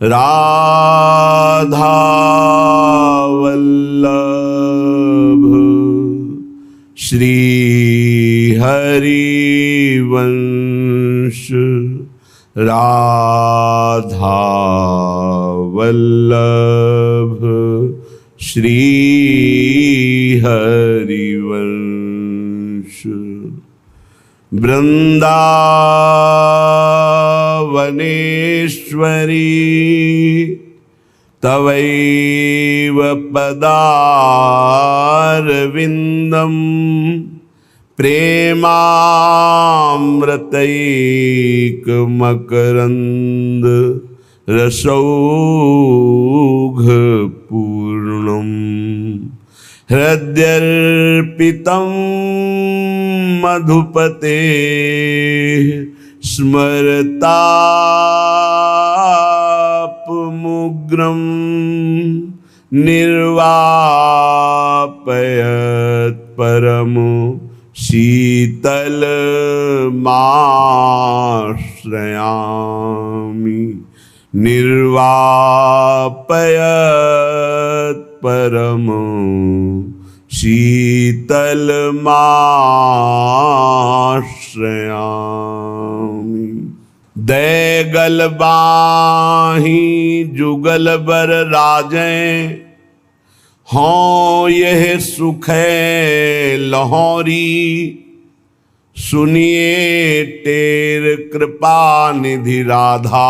राधा वल्लभ श्री हरिवंश राधा वल्लभ श्री हरिवंश। वृंदावनेश्वरी तवैव पदारविंदम प्रेमामृतैकमकरंद रसौघपूर्णम् हृद्यर्पितं मधुपते स्मरतापमुग्रं निर्वापयत् परमो शीतलमाश्रयामि निर्वापयत् परमो शीतलमाश्रयामि। दैगल बाही जुगल बर राजें हों यह सुख लाहौरी सुनिए टेर कृपा निधि राधा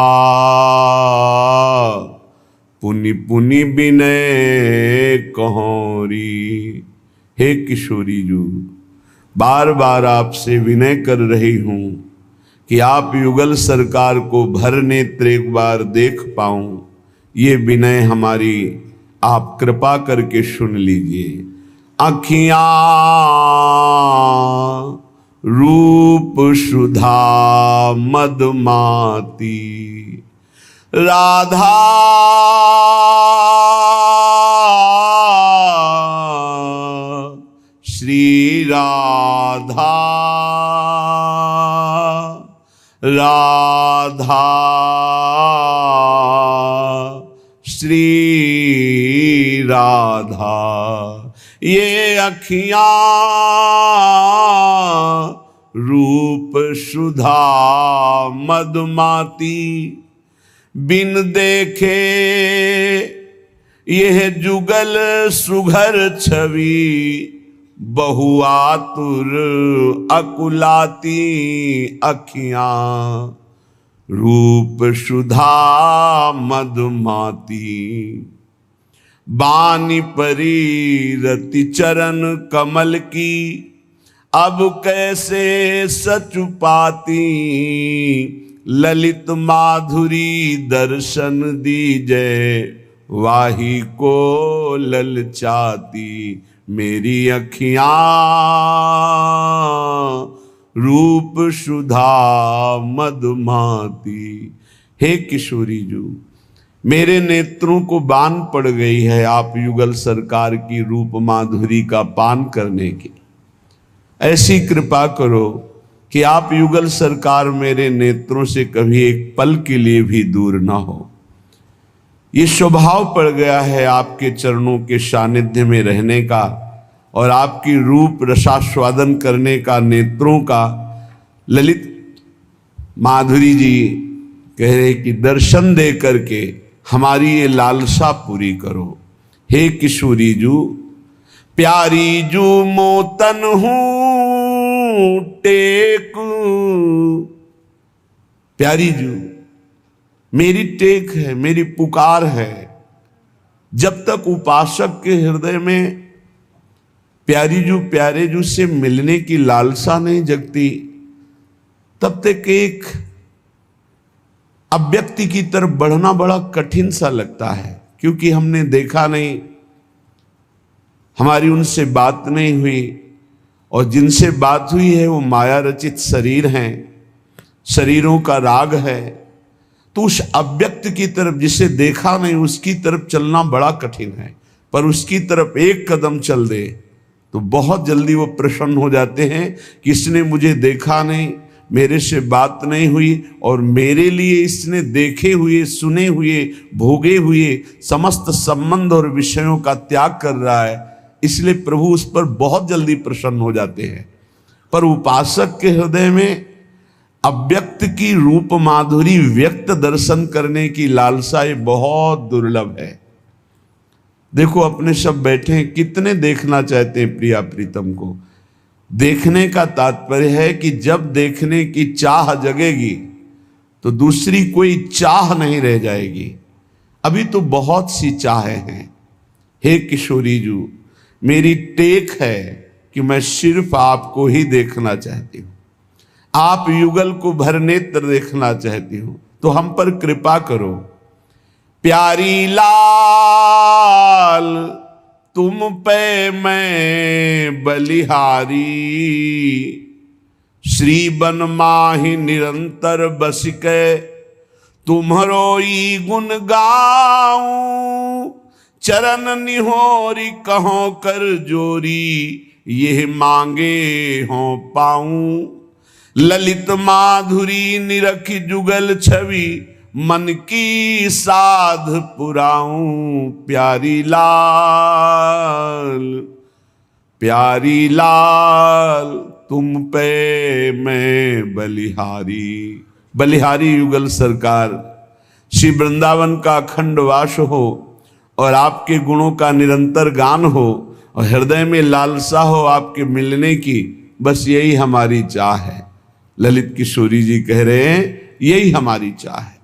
पुनि पुनि विनय कहोरी। हे किशोरी जी, बार बार आपसे विनय कर रही हूं कि आप युगल सरकार को भर नेत्र एक बार देख पाऊं, ये विनय हमारी आप कृपा करके सुन लीजिए। अखियां रूप सुधा मदमाती राधा श्री राधा राधा श्री राधा। ये अखियां रूप सुधा मदमाती बिन देखे यह जुगल सुघर छवि बहुआतुर अकुलाती अखियां रूप सुधा मदमाती। बानी परी रति चरण कमल की अब कैसे सच पाती ललित माधुरी दर्शन दीजे वाही को ललचाती मेरी अखियां रूप सुधा मदमाती। हे किशोरी जी, मेरे नेत्रों को बान पड़ गई है आप युगल सरकार की रूप माधुरी का पान करने की। ऐसी कृपा करो कि आप युगल सरकार मेरे नेत्रों से कभी एक पल के लिए भी दूर ना हो। ये स्वभाव पड़ गया है आपके चरणों के सानिध्य में रहने का और आपकी रूप रसास्वादन करने का, नेत्रों का। ललित माधुरी जी कह रहे कि दर्शन दे करके हमारी ये लालसा पूरी करो। हे किशोरी जू, प्यारी जू मोतन हूं टेक, प्यारी जू मेरी टेक है, मेरी पुकार है। जब तक उपासक के हृदय में प्यारी जू प्यारे जू से मिलने की लालसा नहीं जगती, तब तक एक अव्यक्ति की तरफ बढ़ना बड़ा कठिन सा लगता है, क्योंकि हमने देखा नहीं, हमारी उनसे बात नहीं हुई, और जिनसे बात हुई है वो माया रचित शरीर हैं, शरीरों का राग है। तो उस अव्यक्त की तरफ जिसे देखा नहीं उसकी तरफ चलना बड़ा कठिन है, पर उसकी तरफ एक कदम चल दे तो बहुत जल्दी वो प्रसन्न हो जाते हैं कि इसने मुझे देखा नहीं, मेरे से बात नहीं हुई और मेरे लिए इसने देखे हुए, सुने हुए, भोगे हुए समस्त संबंध और विषयों का त्याग कर रहा है, इसलिए प्रभु उस पर बहुत जल्दी प्रसन्न हो जाते हैं। पर उपासक के हृदय में अव्यक्त की रूप माधुरी व्यक्त दर्शन करने की लालसा ये बहुत दुर्लभ है। देखो अपने सब बैठे हैं, कितने देखना चाहते हैं प्रिया प्रीतम को। देखने का तात्पर्य है कि जब देखने की चाह जगेगी तो दूसरी कोई चाह नहीं रह जाएगी। अभी तो बहुत सी चाहें हैं। हे किशोरी जी, मेरी टेक है कि मैं सिर्फ आपको ही देखना चाहती हूं, आप युगल को भर नेत्र देखना चाहती हूं, तो हम पर कृपा करो। प्यारी लाल तुम पे मैं बलिहारी, श्री बन माहि निरंतर बस के तुम्हरो ई गुण गाऊं। चरण निहोरी कहो कर जोरी, यह मांगे हो पाऊं। ललित माधुरी निरखी जुगल छवि, मन की साध पुराऊं। प्यारी लाल प्यारी लाल तुम पे मैं बलिहारी। बलिहारी युगल सरकार, श्री वृंदावन का अखंड वास हो और आपके गुणों का निरंतर गान हो और हृदय में लालसा हो आपके मिलने की, बस यही हमारी चाह है। ललित किशोरी जी कह रहे हैं यही हमारी चाह है।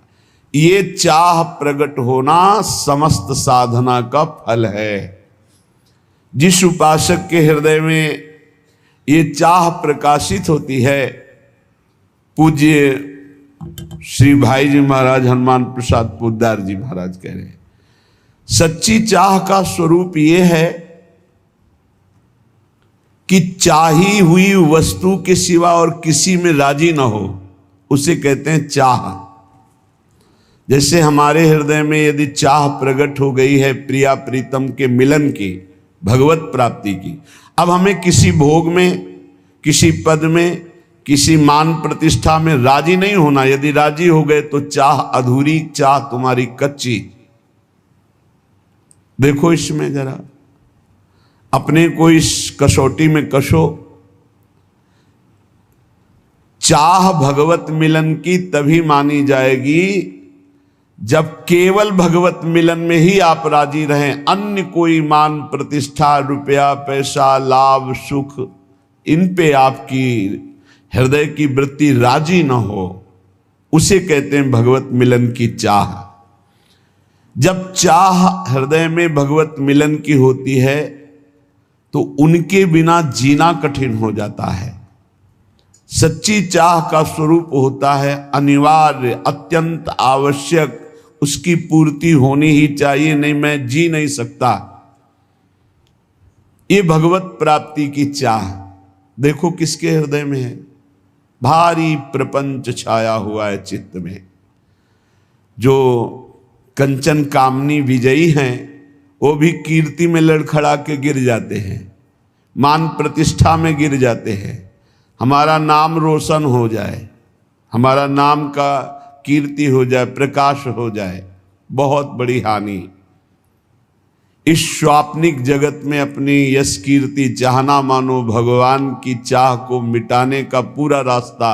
ये चाह प्रकट होना समस्त साधना का फल है। जिस उपासक के हृदय में ये चाह प्रकाशित होती है, पूज्य श्री भाई जी महाराज हनुमान प्रसाद पोद्दार जी महाराज कह रहे हैं, सच्ची चाह का स्वरूप ये है कि चाही हुई वस्तु के सिवा और किसी में राजी ना हो, उसे कहते हैं चाह। जैसे हमारे हृदय में यदि चाह प्रकट हो गई है प्रिया प्रीतम के मिलन की, भगवत प्राप्ति की, अब हमें किसी भोग में, किसी पद में, किसी मान प्रतिष्ठा में राजी नहीं होना। यदि राजी हो गए तो चाह अधूरी, चाह तुम्हारी कच्ची। देखो इसमें जरा अपने को इस कसौटी में कसो। चाह भगवत मिलन की तभी मानी जाएगी जब केवल भगवत मिलन में ही आप राजी रहें। अन्य कोई मान प्रतिष्ठा, रुपया, पैसा, लाभ, सुख, इन पे आपकी हृदय की वृत्ति राजी न हो, उसे कहते हैं भगवत मिलन की चाह। जब चाह हृदय में भगवत मिलन की होती है तो उनके बिना जीना कठिन हो जाता है। सच्ची चाह का स्वरूप होता है अनिवार्य, अत्यंत आवश्यक, उसकी पूर्ति होनी ही चाहिए, नहीं मैं जी नहीं सकता। ये भगवत प्राप्ति की चाह देखो किसके हृदय में है। भारी प्रपंच छाया हुआ है चित्त में। जो कंचन कामनी विजयी हैं वो भी कीर्ति में लड़खड़ा के गिर जाते हैं, मान प्रतिष्ठा में गिर जाते हैं। हमारा नाम रोशन हो जाए, हमारा नाम का कीर्ति हो जाए, प्रकाश हो जाए, बहुत बड़ी हानि। इस स्वाप्निक जगत में अपनी यश कीर्ति चाहना मानो भगवान की चाह को मिटाने का पूरा रास्ता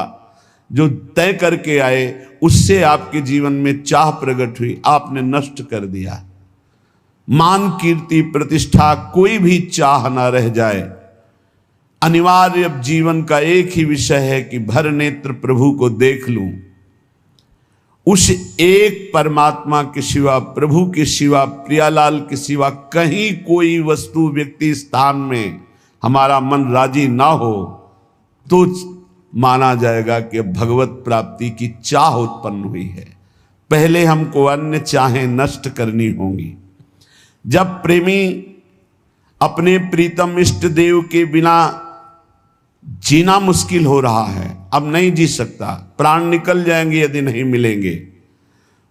जो तय करके आए, उससे आपके जीवन में चाह प्रकट हुई, आपने नष्ट कर दिया। मान कीर्ति प्रतिष्ठा कोई भी चाह ना रह जाए। अनिवार्य अब जीवन का एक ही विषय है कि भर नेत्र प्रभु को देख लूं। उस एक परमात्मा के सिवा, प्रभु के सिवा, प्रियालाल के सिवा कहीं कोई वस्तु, व्यक्ति, स्थान में हमारा मन राजी ना हो तो माना जाएगा कि भगवत प्राप्ति की चाह उत्पन्न हुई है। पहले हमको अन्य चाहें नष्ट करनी होंगी। जब प्रेमी अपने प्रीतम इष्ट देव के बिना जीना मुश्किल हो रहा है, अब नहीं जी सकता, प्राण निकल जाएंगे यदि नहीं मिलेंगे,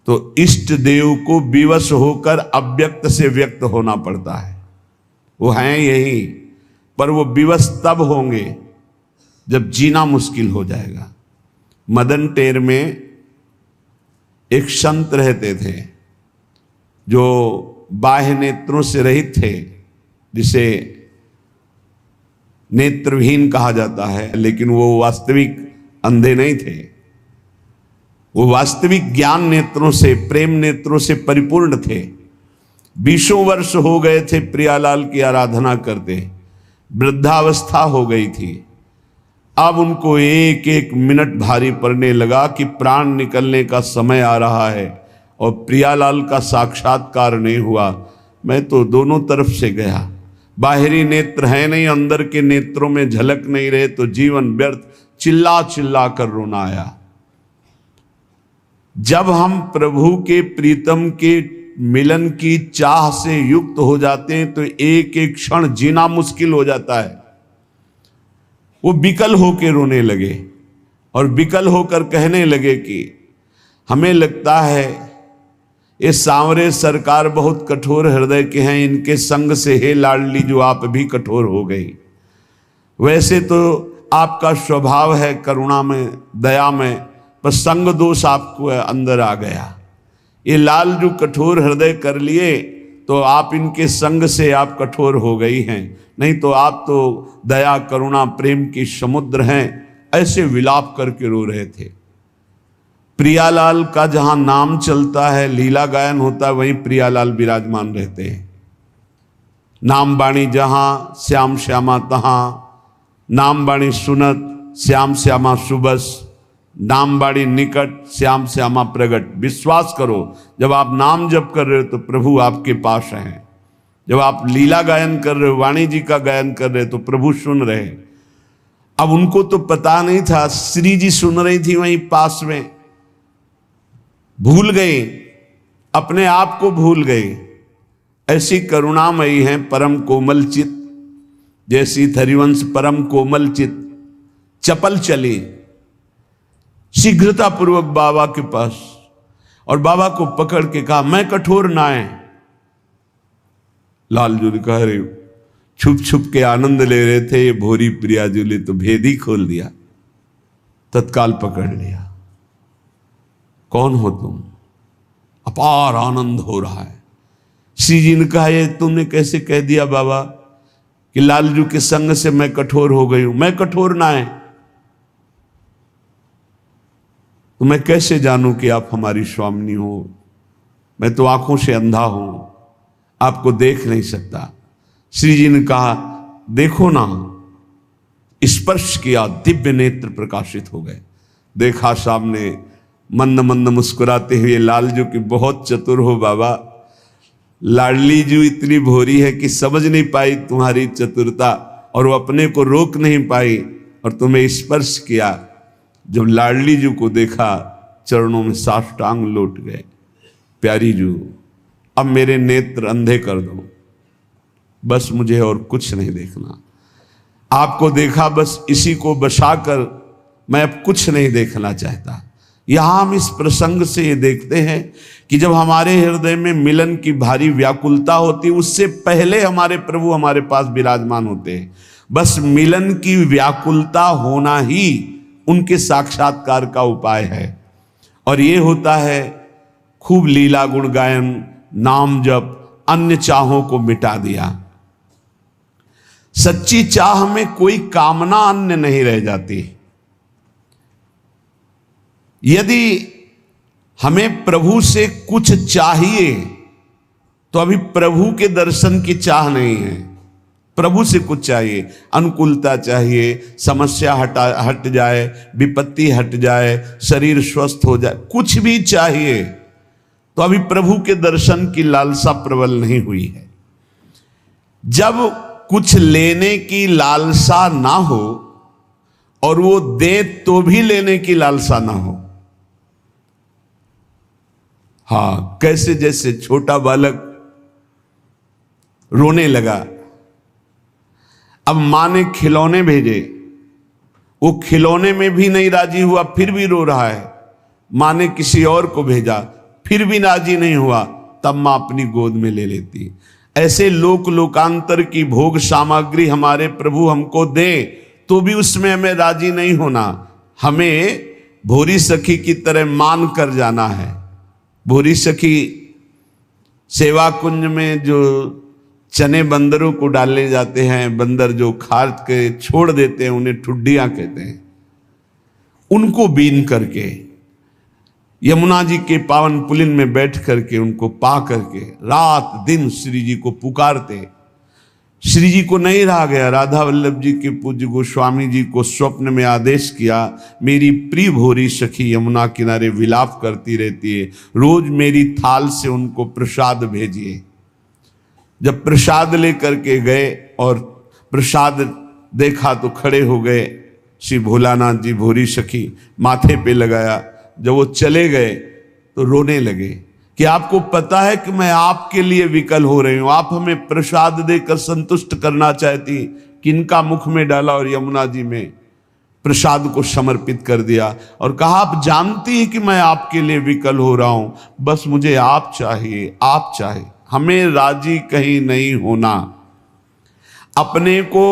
तो इष्ट देव को विवश होकर अव्यक्त से व्यक्त होना पड़ता है। वो हैं यही, पर वो विवश तब होंगे जब जीना मुश्किल हो जाएगा। मदन टेर में एक संत रहते थे जो बाह्य नेत्रों से रहित थे, जिसे नेत्रहीन कहा जाता है, लेकिन वो वास्तविक अंधे नहीं थे। वो वास्तविक ज्ञान नेत्रों से, प्रेम नेत्रों से परिपूर्ण थे। 20 वर्ष हो गए थे प्रियालाल की आराधना करते, वृद्धावस्था हो गई थी। अब उनको एक एक मिनट भारी पड़ने लगा कि प्राण निकलने का समय आ रहा है और प्रियालाल का साक्षात्कार नहीं हुआ। मैं तो दोनों तरफ से गया, बाहरी नेत्र है नहीं, अंदर के नेत्रों में झलक नहीं रहे, तो जीवन व्यर्थ, चिल्ला चिल्ला कर रोना आया। जब हम प्रभु के प्रीतम के मिलन की चाह से युक्त हो जाते हैं तो एक एक क्षण जीना मुश्किल हो जाता है। वो विकल होकर रोने लगे और विकल होकर कहने लगे कि हमें लगता है ये सांवरे सरकार बहुत कठोर हृदय के हैं, इनके संग से हे लाडली जो आप भी कठोर हो गई। वैसे तो आपका स्वभाव है करुणा में, दया में, पर संग दोष आपको अंदर आ गया। ये लाल जो कठोर हृदय कर लिए तो आप इनके संग से आप कठोर हो गई हैं, नहीं तो आप तो दया करुणा प्रेम की समुद्र हैं। ऐसे विलाप करके रो रहे थे। प्रियालाल का जहां नाम चलता है, लीला गायन होता है, वहीं प्रियालाल विराजमान रहते हैं। नाम बाणी जहां श्याम श्यामा तहां, नाम बाणी सुनत श्याम श्यामा सुबस, नाम बाड़ी निकट श्याम श्यामा प्रगट। विश्वास करो, जब आप नाम जप कर रहे हो तो प्रभु आपके पास हैं। जब आप लीला गायन कर रहे हो, वाणी जी का गायन कर रहे हो, तो प्रभु सुन रहे। अब उनको तो पता नहीं था, श्री जी सुन रही थी वहीं पास में, भूल गए, अपने आप को भूल गए। ऐसी करुणामयी हैं परम कोमल चित, जैसी हरिवंश परम कोमल चित चपल चली शीघ्रता पूर्वक बाबा के पास, और बाबा को पकड़ के कहा मैं कठोर ना है। लालजू ने कहा अरे छुप छुप के आनंद ले रहे थे ये भोरी प्रियाजू ने तो भेद ही खोल दिया, तत्काल पकड़ लिया। कौन हो तुम? अपार आनंद हो रहा है। श्री जी ने कहा ये तुमने कैसे कह दिया बाबा कि लालजू के संग से मैं कठोर हो गई हूं? मैं कठोर ना है तो मैं कैसे जानूं कि आप हमारी स्वामिनी हो? मैं तो आंखों से अंधा हूं, आपको देख नहीं सकता। श्री जी ने कहा देखो ना, स्पर्श किया, दिव्य नेत्र प्रकाशित हो गए। देखा सामने मंद मंद मुस्कुराते हुए लालजू की बहुत चतुर हो बाबा। लाडली जू इतनी भोरी है कि समझ नहीं पाई तुम्हारी चतुरता, और वो अपने को रोक नहीं पाई और तुम्हें स्पर्श किया। जब लाडली जू को देखा, चरणों में साष्टांग लौट गए। प्यारी जू, अब मेरे नेत्र अंधे कर दो, बस मुझे और कुछ नहीं देखना। आपको देखा, बस इसी को बसाकर मैं अब कुछ नहीं देखना चाहता। यहां हम इस प्रसंग से ये देखते हैं कि जब हमारे हृदय में मिलन की भारी व्याकुलता होती है, उससे पहले हमारे प्रभु हमारे पास विराजमान होते हैं। बस मिलन की व्याकुलता होना ही उनके साक्षात्कार का उपाय है। और ये होता है खूब लीला गुण गायन, नाम जप, अन्य चाहों को मिटा दिया। सच्ची चाह में कोई कामना अन्य नहीं रह जाती। यदि हमें प्रभु से कुछ चाहिए तो अभी प्रभु के दर्शन की चाह नहीं है। प्रभु से कुछ चाहिए, अनुकूलता चाहिए, समस्या हट जाए, विपत्ति हट जाए, शरीर स्वस्थ हो जाए, कुछ भी चाहिए तो अभी प्रभु के दर्शन की लालसा प्रबल नहीं हुई है। जब कुछ लेने की लालसा ना हो और वो दे तो भी लेने की लालसा ना हो, हाँ, कैसे जैसे छोटा बालक रोने लगा। अब मां ने खिलौने भेजे, वो खिलौने में भी नहीं राजी हुआ, फिर भी रो रहा है। मां ने किसी और को भेजा, फिर भी राजी नहीं हुआ, तब मां अपनी गोद में ले लेती। ऐसे लोक लोकांतर की भोग सामग्री हमारे प्रभु हमको दे तो भी उसमें हमें राजी नहीं होना। हमें भूरी सखी की तरह मान कर जाना है। भूरी सखी सेवा कुंज में जो चने बंदरों को डालने जाते हैं, बंदर जो खाद के छोड़ देते हैं, उन्हें ठुड्डियां कहते हैं, उनको बीन करके यमुना जी के पावन पुलिन में बैठ करके उनको पा करके रात दिन श्री जी को पुकारते। श्री जी को नहीं रहा गया, राधा वल्लभ जी के पूज्य गोस्वामी जी को स्वप्न में आदेश किया, मेरी प्रिय भोरी सखी यमुना किनारे विलाप करती रहती है, रोज मेरी थाल से उनको प्रसाद भेजिए। जब प्रसाद लेकर के गए और प्रसाद देखा तो खड़े हो गए श्री भोलानाथ जी, भोरी सखी माथे पे लगाया। जब वो चले गए तो रोने लगे कि आपको पता है कि मैं आपके लिए विकल हो रही हूं, आप हमें प्रसाद देकर संतुष्ट करना चाहती, किनका मुख में डाला और यमुना जी में प्रसाद को समर्पित कर दिया और कहा आप जानती हैं कि मैं आपके लिए विकल हो रहा हूं, बस मुझे आप चाहिए, आप चाहिए, हमें राजी कहीं नहीं होना। अपने को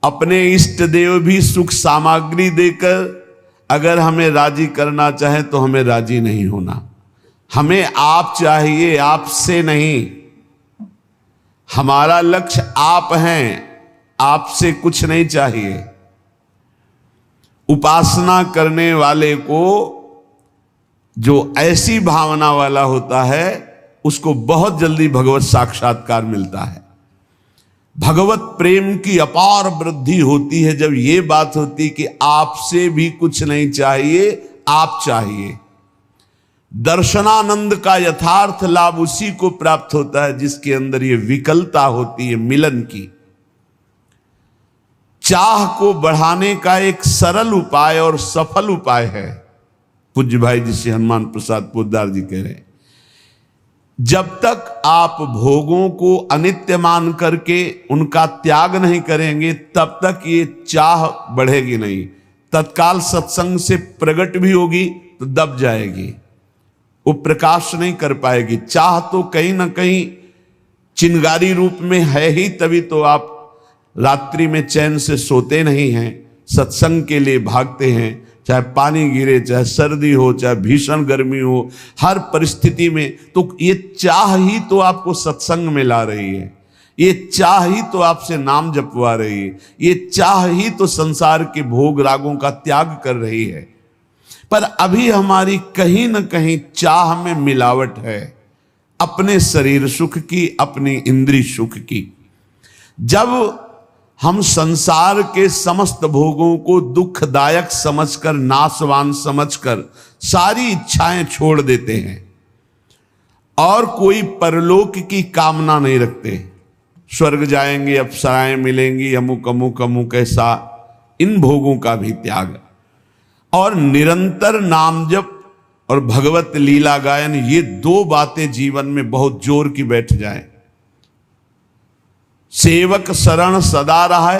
अपने इष्ट देव भी सुख सामग्री देकर अगर हमें राजी करना चाहे तो हमें राजी नहीं होना। हमें आप चाहिए, आपसे नहीं। हमारा लक्ष्य आप हैं, आपसे कुछ नहीं चाहिए। उपासना करने वाले को जो ऐसी भावना वाला होता है उसको बहुत जल्दी भगवत साक्षात्कार मिलता है। भगवत प्रेम की अपार वृद्धि होती है जब ये बात होती कि आपसे भी कुछ नहीं चाहिए, आप चाहिए। दर्शनानंद का यथार्थ लाभ उसी को प्राप्त होता है जिसके अंदर ये विकलता होती है मिलन की। चाह को बढ़ाने का एक सरल उपाय और सफल उपाय है। पूज्य भाई जी श्री हनुमान प्रसाद पोद्दार जी कह रहे हैं, जब तक आप भोगों को अनित्य मान करके उनका त्याग नहीं करेंगे तब तक ये चाह बढ़ेगी नहीं। तत्काल सत्संग से प्रकट भी होगी तो दब जाएगी, वो प्रकाश नहीं कर पाएगी। चाह तो कहीं ना कहीं चिंगारी रूप में है ही, तभी तो आप रात्रि में चैन से सोते नहीं हैं, सत्संग के लिए भागते हैं। चाहे पानी गिरे, चाहे सर्दी हो, चाहे भीषण गर्मी हो, हर परिस्थिति में तो ये चाह ही तो आपको सत्संग में ला रही है, ये चाह ही तो आपसे नाम जपवा रही है, ये चाह ही तो संसार के भोग रागों का त्याग कर रही है। पर अभी हमारी कहीं ना कहीं चाह में मिलावट है, अपने शरीर सुख की, अपनी इंद्रिय सुख की। जब हम संसार के समस्त भोगों को दुखदायक समझकर, नाशवान समझकर सारी इच्छाएं छोड़ देते हैं और कोई परलोक की कामना नहीं रखते, स्वर्ग जाएंगे, अप्सराएं मिलेंगी, अमुक अमुक अमुक ऐसा, इन भोगों का भी त्याग और निरंतर नाम जप और भगवत लीला गायन, ये दो बातें जीवन में बहुत जोर की बैठ जाएं। सेवक शरण सदा रहा,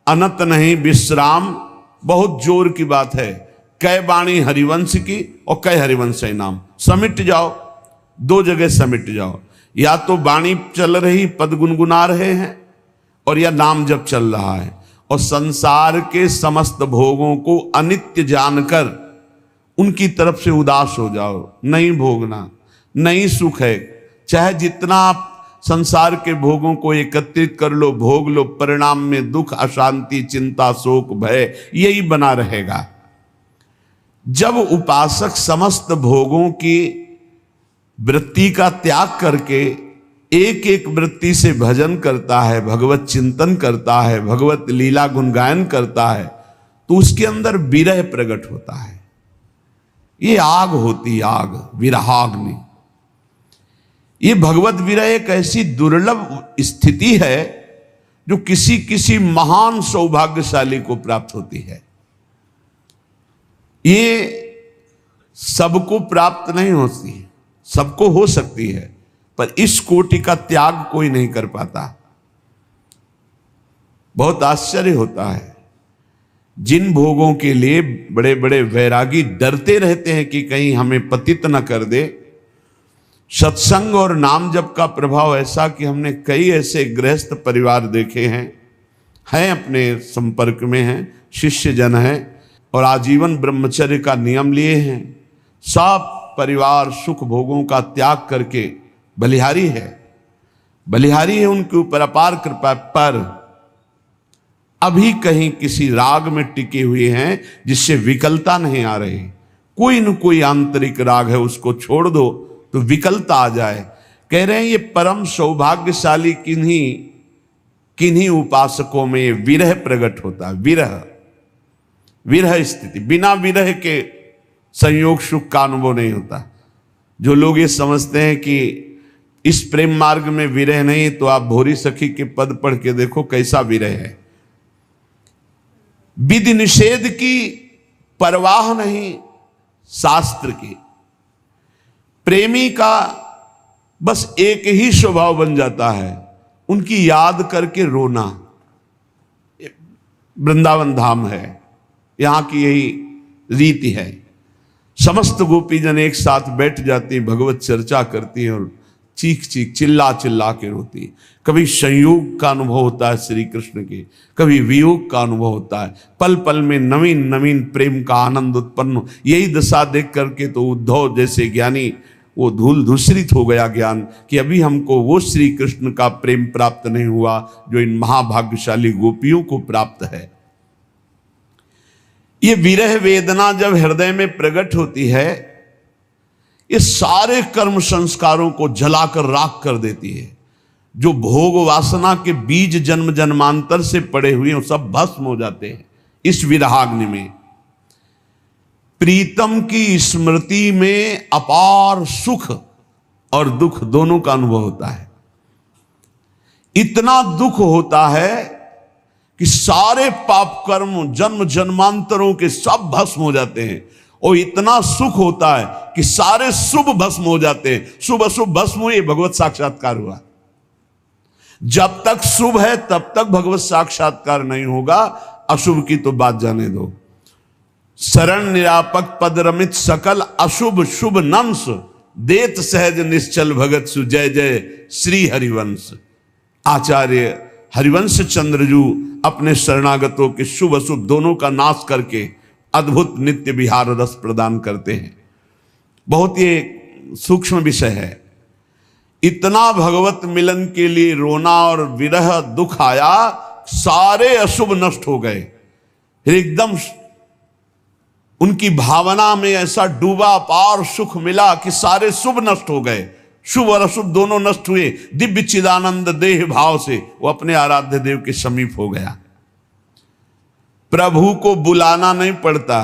अनत नहीं विश्राम, बहुत जोर की बात है। कै बाणी हरिवंश की और कै हरिवंश नाम, समिट जाओ, दो जगह समिट जाओ। या तो बाणी चल रही, पद गुनगुना रहे हैं, और या नाम जप चल रहा है। और संसार के समस्त भोगों को अनित्य जानकर उनकी तरफ से उदास हो जाओ। नहीं भोगना, नहीं सुख है, चाहे जितना आप संसार के भोगों को एकत्रित कर लो, भोग लो, परिणाम में दुख, अशांति, चिंता, शोक, भय यही बना रहेगा। जब उपासक समस्त भोगों की वृत्ति का त्याग करके एक एक वृत्ति से भजन करता है, भगवत चिंतन करता है, भगवत लीला गुणगायन करता है, तो उसके अंदर विरह प्रकट होता है। ये आग होती, आग, विरहाग्नि। ये भगवत विरह एक ऐसी दुर्लभ स्थिति है जो किसी किसी महान सौभाग्यशाली को प्राप्त होती है। ये सबको प्राप्त नहीं होती, सबको हो सकती है, पर इस कोटि का त्याग कोई नहीं कर पाता। बहुत आश्चर्य होता है, जिन भोगों के लिए बड़े बड़े वैरागी डरते रहते हैं कि कहीं हमें पतित न कर दे, सत्संग और नाम जप का प्रभाव ऐसा कि हमने कई ऐसे गृहस्थ परिवार देखे हैं अपने संपर्क में हैं, शिष्य जन हैं, और आजीवन ब्रह्मचर्य का नियम लिए हैं, सब परिवार सुख भोगों का त्याग करके बलिहारी है उनके ऊपर अपार कृपा। पर अभी कहीं किसी राग में टिके हुए हैं जिससे विकलता नहीं आ रही। कोई न कोई आंतरिक राग है, उसको छोड़ दो तो विकलता आ जाए। कह रहे हैं ये परम सौभाग्यशाली किन्हीं उपासकों में विरह प्रकट होता है। विरह स्थिति, बिना विरह के संयोग सुख का अनुभव नहीं होता। जो लोग ये समझते हैं कि इस प्रेम मार्ग में विरह नहीं, तो आप भोरी सखी के पद पढ़ के देखो कैसा विरह है। विधि निषेध की परवाह नहीं शास्त्र की। प्रेमी का बस एक ही स्वभाव बन जाता है, उनकी याद करके रोना। वृंदावन धाम है, यहां की यही रीति है। समस्त गोपीजन एक साथ बैठ जाती हैं, भगवत चर्चा करती हैं और चीख चिल्ला के रोती है। कभी संयोग का अनुभव होता है श्री कृष्ण के, कभी वियोग का अनुभव होता है। पल पल में नवीन नवीन प्रेम का आनंद उत्पन्न। यही दशा देख करके तो उद्धव जैसे ज्ञानी वो धूल धूसरित हो गया ज्ञान कि अभी हमको वो श्री कृष्ण का प्रेम प्राप्त नहीं हुआ जो इन महाभाग्यशाली गोपियों को प्राप्त है। ये विरह वेदना जब हृदय में प्रकट होती है, ये सारे कर्म संस्कारों को जलाकर राख कर देती है। जो भोग वासना के बीज जन्म जन्मांतर से पड़े हुए हैं, सब भस्म हो जाते हैं इस विरहाग्नि में। प्रीतम की स्मृति में अपार सुख और दुख दोनों का अनुभव होता है। इतना दुख होता है कि सारे पाप कर्म जन्म जन्मांतरों के सब भस्म हो जाते हैं, और इतना सुख होता है कि सारे शुभ भस्म हो जाते हैं। शुभ अशुभ भस्म हुए, भगवत साक्षात्कार हुआ। जब तक शुभ है तब तक भगवत साक्षात्कार नहीं होगा, अशुभ की तो बात जाने दो। शरण निरापक पद रमित सकल अशुभ शुभ नंस, देत सहज निश्चल भगत सु जय जय श्री हरिवंश। आचार्य हरिवंश चंद्रजू अपने शरणागतों के शुभ अशुभ दोनों का नाश करके अद्भुत नित्य विहार रस प्रदान करते हैं। बहुत ही सूक्ष्म विषय है। इतना भगवत मिलन के लिए रोना और विरह दुख आया, सारे अशुभ नष्ट हो गए। फिर एकदम उनकी भावना में ऐसा डूबा अपार सुख मिला कि सारे शुभ नष्ट हो गए। शुभ और अशुभ दोनों नष्ट हुए। दिव्य चिदानंद देह भाव से वो अपने आराध्य देव के समीप हो गया। प्रभु को बुलाना नहीं पड़ता।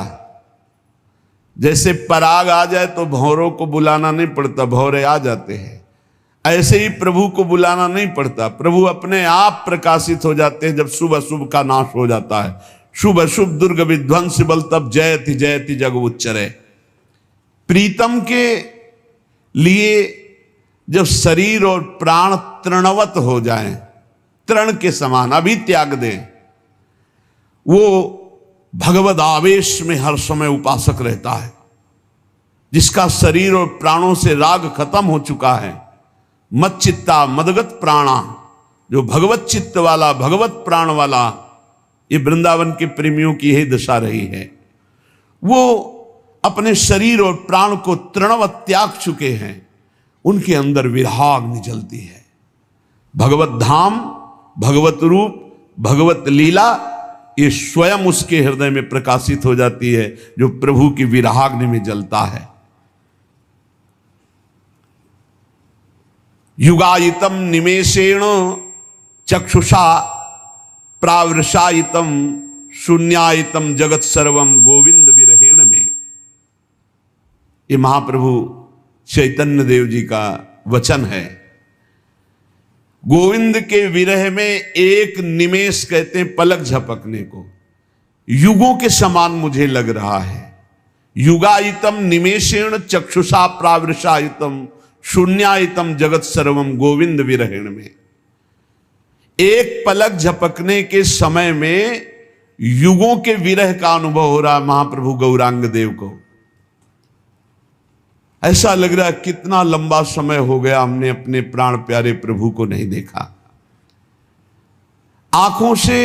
जैसे पराग आ जाए तो भौरों को बुलाना नहीं पड़ता, भौरे आ जाते हैं। ऐसे ही प्रभु को बुलाना नहीं पड़ता, प्रभु अपने आप प्रकाशित हो जाते हैं जब शुभ अशुभ का नाश हो जाता है। शुभ अशुभ दुर्ग विध्वंस बल तब जयति जग उच्चरे। प्रीतम के लिए जब शरीर और प्राण तृणवत हो जाएं, तृण के समान अभी त्याग दें, वो भगवद आवेश में हर समय उपासक रहता है। जिसका शरीर और प्राणों से राग खत्म हो चुका है, मत चित्ता मदगत प्राणा, जो भगवत चित्त वाला भगवत प्राण वाला, ये वृंदावन के प्रेमियों की यही दशा रही है। वो अपने शरीर और प्राण को तृणवत त्याग चुके हैं, उनके अंदर विरहाग्नि जलती है। भगवत धाम, भगवत रूप, भगवत लीला, ये स्वयं उसके हृदय में प्रकाशित हो जाती है जो प्रभु की विरहाग्नि में जलता है। युगायितम निमेषेण चक्षुषा प्रावृषायितम शून्यायितम जगत सर्वम गोविंद विरहेण में। ये महाप्रभु चैतन्य देव जी का वचन है। गोविंद के विरह में एक निमेष कहते हैं पलक झपकने को, युगों के समान मुझे लग रहा है। युगायितम निमेषेण चक्षुषा प्रावृषायितम शून्यायितम जगत सर्वम गोविंद विरहेण में। एक पलक झपकने के समय में युगों के विरह का अनुभव हो रहा है महाप्रभु गौरांग देव को। ऐसा लग रहा है कितना लंबा समय हो गया हमने अपने प्राण प्यारे प्रभु को नहीं देखा। आंखों से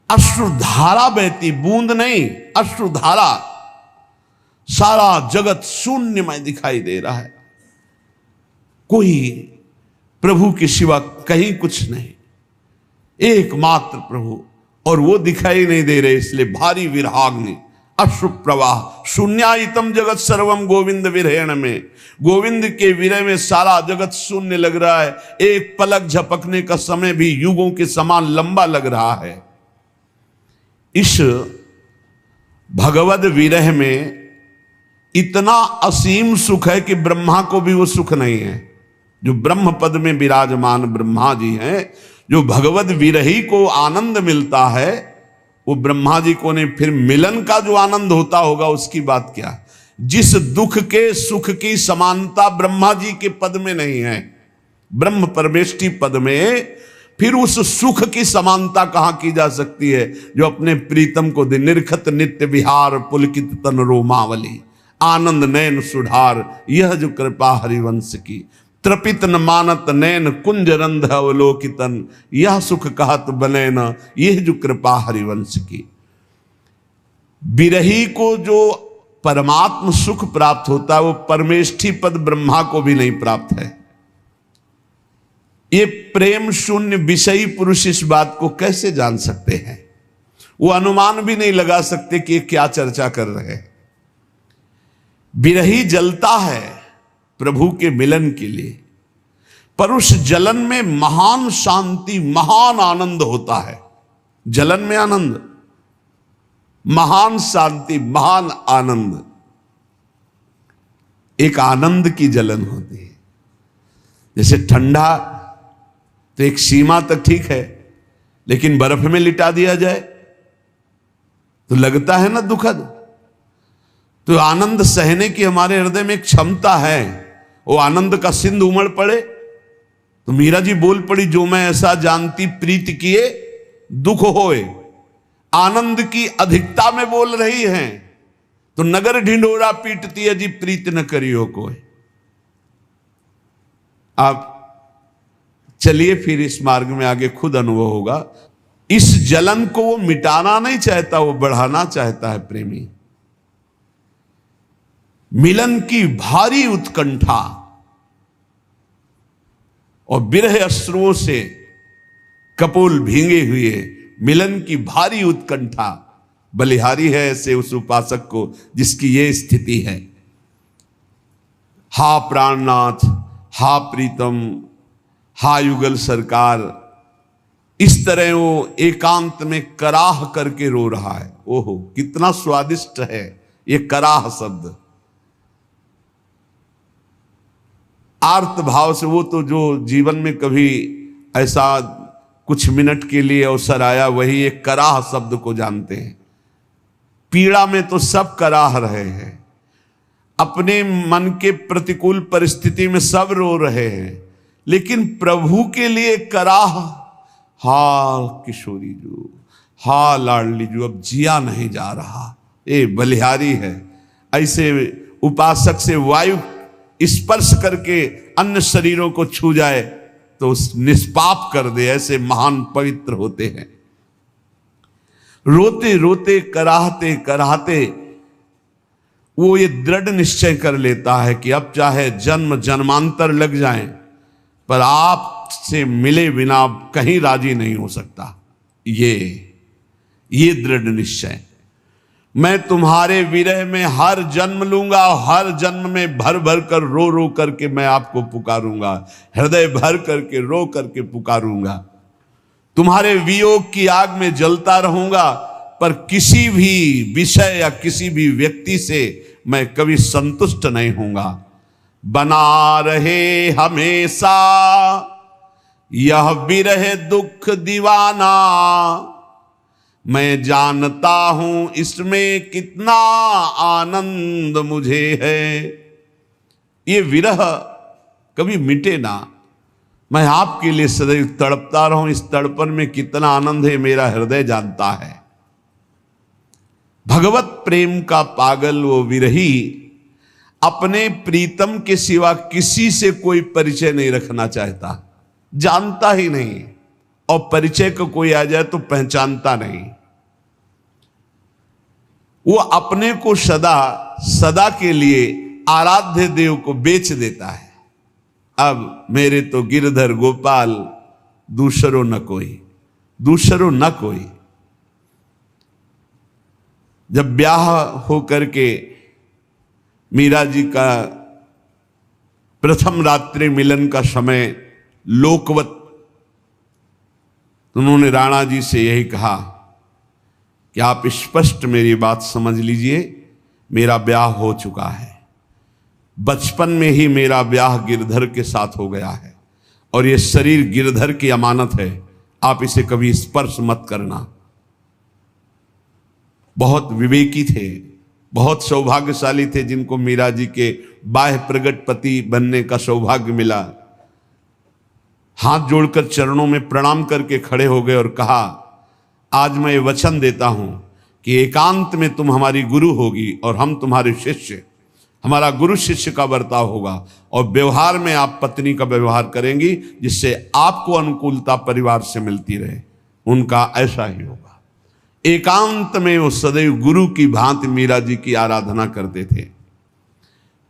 अश्रुधारा बहती, बूंद नहीं अश्रुधारा। सारा जगत शून्यमय दिखाई दे रहा है, कोई प्रभु के सिवा कहीं कुछ नहीं, एकमात्र प्रभु, और वो दिखाई नहीं दे रहे, इसलिए भारी विराग्नि अश्रु प्रवाह। शून्यायतम जगत सर्वम गोविंद विरहण में, गोविंद के विरह में सारा जगत शून्य लग रहा है। एक पलक झपकने का समय भी युगों के समान लंबा लग रहा है। इस भगवद विरह में इतना असीम सुख है कि ब्रह्मा को भी वो सुख नहीं है। जो ब्रह्म पद में विराजमान ब्रह्मा जी हैं, जो भगवद विरही को आनंद मिलता है, वो ब्रह्मा जी को नहीं। फिर मिलन का जो आनंद होता होगा उसकी बात क्या। जिस दुख के सुख की समानता ब्रह्मा जी के पद में नहीं है, ब्रह्म परमेष्टि पद में, फिर उस सुख की समानता कहां की जा सकती है जो अपने प्रीतम को दे। निर्खत नित्य विहार पुलकित तन रोमावली, आनंद नयन सुधार, यह जो कृपा हरिवंश की। त्रपित न मानत नैन कुंज रंध अवलोकितन, यह सुख कहत बने न, यह जो कृपा हरिवंश की। विरही को जो परमात्म सुख प्राप्त होता है, वो परमेष्ठी पद ब्रह्मा को भी नहीं प्राप्त है। ये प्रेम शून्य विषयी पुरुष इस बात को कैसे जान सकते हैं। वो अनुमान भी नहीं लगा सकते कि ये क्या चर्चा कर रहे हैं। विरही जलता है प्रभु के मिलन के लिए, पर उस जलन में महान शांति, महान आनंद होता है। जलन में आनंद, महान शांति, महान आनंद, एक आनंद की जलन होती है। जैसे ठंडा तो एक सीमा तक ठीक है, लेकिन बर्फ में लिटा दिया जाए तो लगता है ना दुखद। तो आनंद सहने की हमारे हृदय में एक क्षमता है। वो आनंद का सिंधु उमड़ पड़े तो मीरा जी बोल पड़ी, जो मैं ऐसा जानती प्रीत किए दुख होए। आनंद की अधिकता में बोल रही हैं, तो नगर ढिंढोरा पीटती है जी प्रीत न करियो कोई। आप चलिए फिर इस मार्ग में आगे खुद अनुभव होगा। इस जलन को वो मिटाना नहीं चाहता, वो बढ़ाना चाहता है प्रेमी। मिलन की भारी उत्कंठा और विरह अश्रुओं से कपोल भींगे हुए मिलन की भारी उत्कंठा बलिहारी है ऐसे उस उपासक को जिसकी ये स्थिति है। हा प्राणनाथ, हा प्रीतम, हा युगल सरकार, इस तरह वो एकांत में कराह करके रो रहा है। ओहो कितना स्वादिष्ट है ये कराह शब्द। आर्त भाव से, वो तो जो जीवन में कभी ऐसा कुछ मिनट के लिए अवसर आया वही एक कराह शब्द को जानते हैं। पीड़ा में तो सब कराह रहे हैं, अपने मन के प्रतिकूल परिस्थिति में सब रो रहे हैं, लेकिन प्रभु के लिए कराह, हा किशोरी जो, हा लाडली जो, अब जिया नहीं जा रहा। ये बलिहारी है। ऐसे उपासक से वायु स्पर्श करके अन्य शरीरों को छू जाए तो निष्पाप कर दे, ऐसे महान पवित्र होते हैं। रोते रोते कराहते कराहते वो ये दृढ़ निश्चय कर लेता है कि अब चाहे जन्म जन्मांतर लग जाएं, पर आपसे मिले बिना कहीं राजी नहीं हो सकता। ये दृढ़ निश्चय, मैं तुम्हारे विरह में हर जन्म लूंगा, हर जन्म में भर भर कर रो रो करके मैं आपको पुकारूंगा, हृदय भर करके रो करके पुकारूंगा। तुम्हारे वियोग की आग में जलता रहूंगा, पर किसी भी विषय या किसी भी व्यक्ति से मैं कभी संतुष्ट नहीं होऊंगा। बना रहे हमेशा यह विरह दुख दीवाना, मैं जानता हूं इसमें कितना आनंद मुझे है। ये विरह कभी मिटे ना, मैं आपके लिए सदैव तड़पता रहूं, इस तड़पन में कितना आनंद है मेरा हृदय जानता है। भगवत प्रेम का पागल वो विरही अपने प्रीतम के सिवा किसी से कोई परिचय नहीं रखना चाहता, जानता ही नहीं, और परिचय को कोई आ जाए तो पहचानता नहीं। वो अपने को सदा सदा के लिए आराध्य देव को बेच देता है। अब मेरे तो गिरधर गोपाल दूसरो न कोई, दूसरो न कोई। जब ब्याह हो करके मीरा जी का प्रथम रात्रि मिलन का समय लोकवत, उन्होंने राणा जी से यही कहा कि आप स्पष्ट मेरी बात समझ लीजिए, मेरा ब्याह हो चुका है, बचपन में ही मेरा ब्याह गिरधर के साथ हो गया है और ये शरीर गिरधर की अमानत है, आप इसे कभी स्पर्श मत करना। बहुत विवेकी थे, बहुत सौभाग्यशाली थे जिनको मीरा जी के बाह्य प्रगट पति बनने का सौभाग्य मिला। हाथ जोड़कर चरणों में प्रणाम करके खड़े हो गए और कहा, आज मैं ये वचन देता हूं कि एकांत में तुम हमारी गुरु होगी और हम तुम्हारे शिष्य, हमारा गुरु शिष्य का बर्ताव होगा और व्यवहार में आप पत्नी का व्यवहार करेंगी जिससे आपको अनुकूलता परिवार से मिलती रहे। उनका ऐसा ही होगा। एकांत में वो सदैव गुरु की भांति मीरा जी की आराधना करते थे।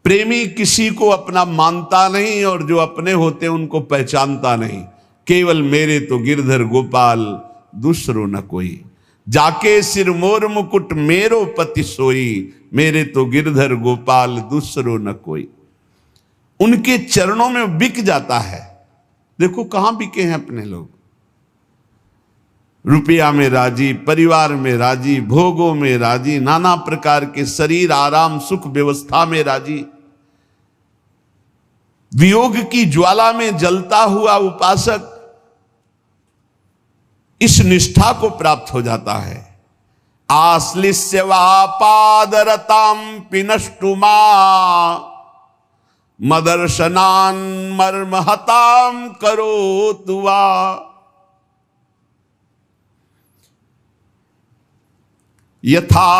प्रेमी किसी को अपना मानता नहीं और जो अपने होते उनको पहचानता नहीं। केवल मेरे तो गिरधर गोपाल दूसरो न कोई, जाके सिर मोर मुकुट मेरो पति सोई, मेरे तो गिरधर गोपाल दूसरो न कोई। उनके चरणों में बिक जाता है। देखो कहां बिके हैं अपने लोग, रुपया में राजी, परिवार में राजी, भोगों में राजी, नाना प्रकार के शरीर आराम सुख व्यवस्था में राजी। वियोग की ज्वाला में जलता हुआ उपासक इस निष्ठा को प्राप्त हो जाता है। आश्लिष्य वा पादरताम पिनष्टुमा, मदर्शनान मर्महताम करोतु वा। यथा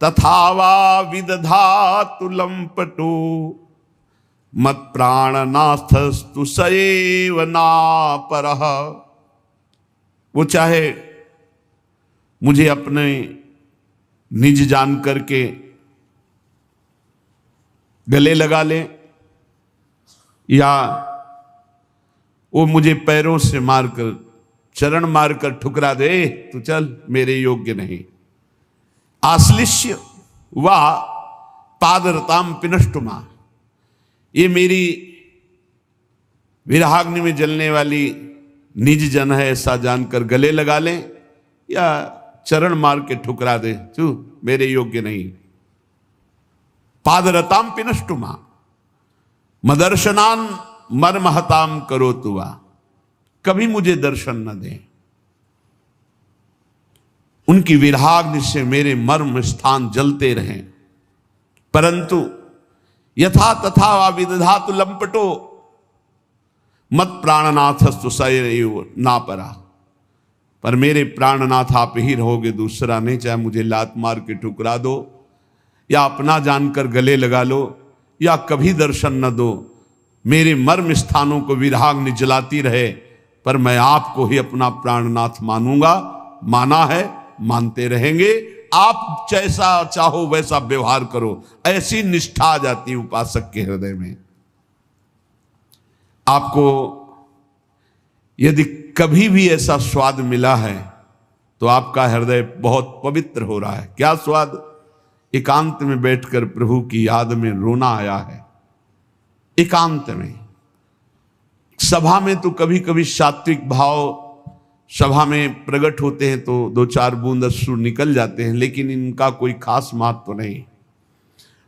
तथा वा विदधातु लंपटो, मत प्राणनाथस्तु सएव नापरः। वो चाहे मुझे अपने निज जान करके गले लगा ले या वो मुझे पैरों से मारकर चरण मारकर ठुकरा दे, तो चल मेरे योग्य नहीं। आश्लिष्य वा पादरताम पिनष्टुमा, ये मेरी विरहाग्नि में जलने वाली निज जन है ऐसा जानकर गले लगा लें या चरण मार के ठुकरा दे, तू मेरे योग्य नहीं। पादरताम पिनष्टुमा मदर्शनान मर्महताम करोतु वा, कभी मुझे दर्शन न दें। उनकी विरहाग्नि से मेरे मर्म स्थान जलते रहें। परंतु यथा तथा वा विदधातु लंपटो, मत प्राणनाथस्तु सएव नापरा। पर मेरे प्राणनाथ आप ही रहोगे, दूसरा नहीं। चाहे मुझे लात मार के ठुकरा दो या अपना जानकर गले लगा लो या कभी दर्शन न दो, मेरे मर्म स्थानों को विरहाग्नि जलाती रहे, पर मैं आपको ही अपना प्राणनाथ मानूंगा। माना है, मानते रहेंगे। आप जैसा चाहो वैसा व्यवहार करो। ऐसी निष्ठा आ जाती है उपासक के हृदय में। आपको यदि कभी भी ऐसा स्वाद मिला है तो आपका हृदय बहुत पवित्र हो रहा है। क्या स्वाद? एकांत में बैठकर प्रभु की याद में रोना आया है। एकांत में, सभा में तो कभी कभी सात्विक भाव सभा में प्रकट होते हैं तो दो चार बूंद अश्रु निकल जाते हैं, लेकिन इनका कोई खास महत्व नहीं।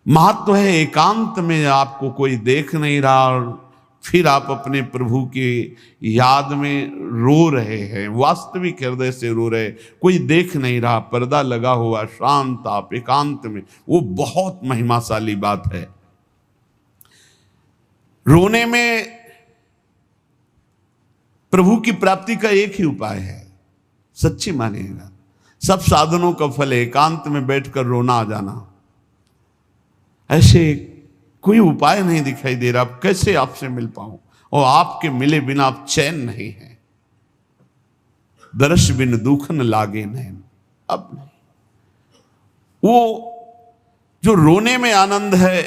महत्व है एकांत में आपको कोई देख नहीं रहा और फिर आप अपने प्रभु की याद में रो रहे हैं, वास्तविक हृदय से रो रहे। कोई देख नहीं रहा, पर्दा लगा हुआ, शांत आप एकांत में, वो बहुत महिमाशाली बात है। रोने में प्रभु की प्राप्ति का एक ही उपाय है, सच्ची मानिएगा। सब साधनों का फल है एकांत में बैठकर रोना आ जाना। ऐसे कोई उपाय नहीं दिखाई दे रहा। अब कैसे आपसे मिल पाऊं, और आपके मिले बिना आप चैन नहीं है। दर्श बिन दुख न लागे नैन, अब नहीं। वो जो रोने में आनंद है,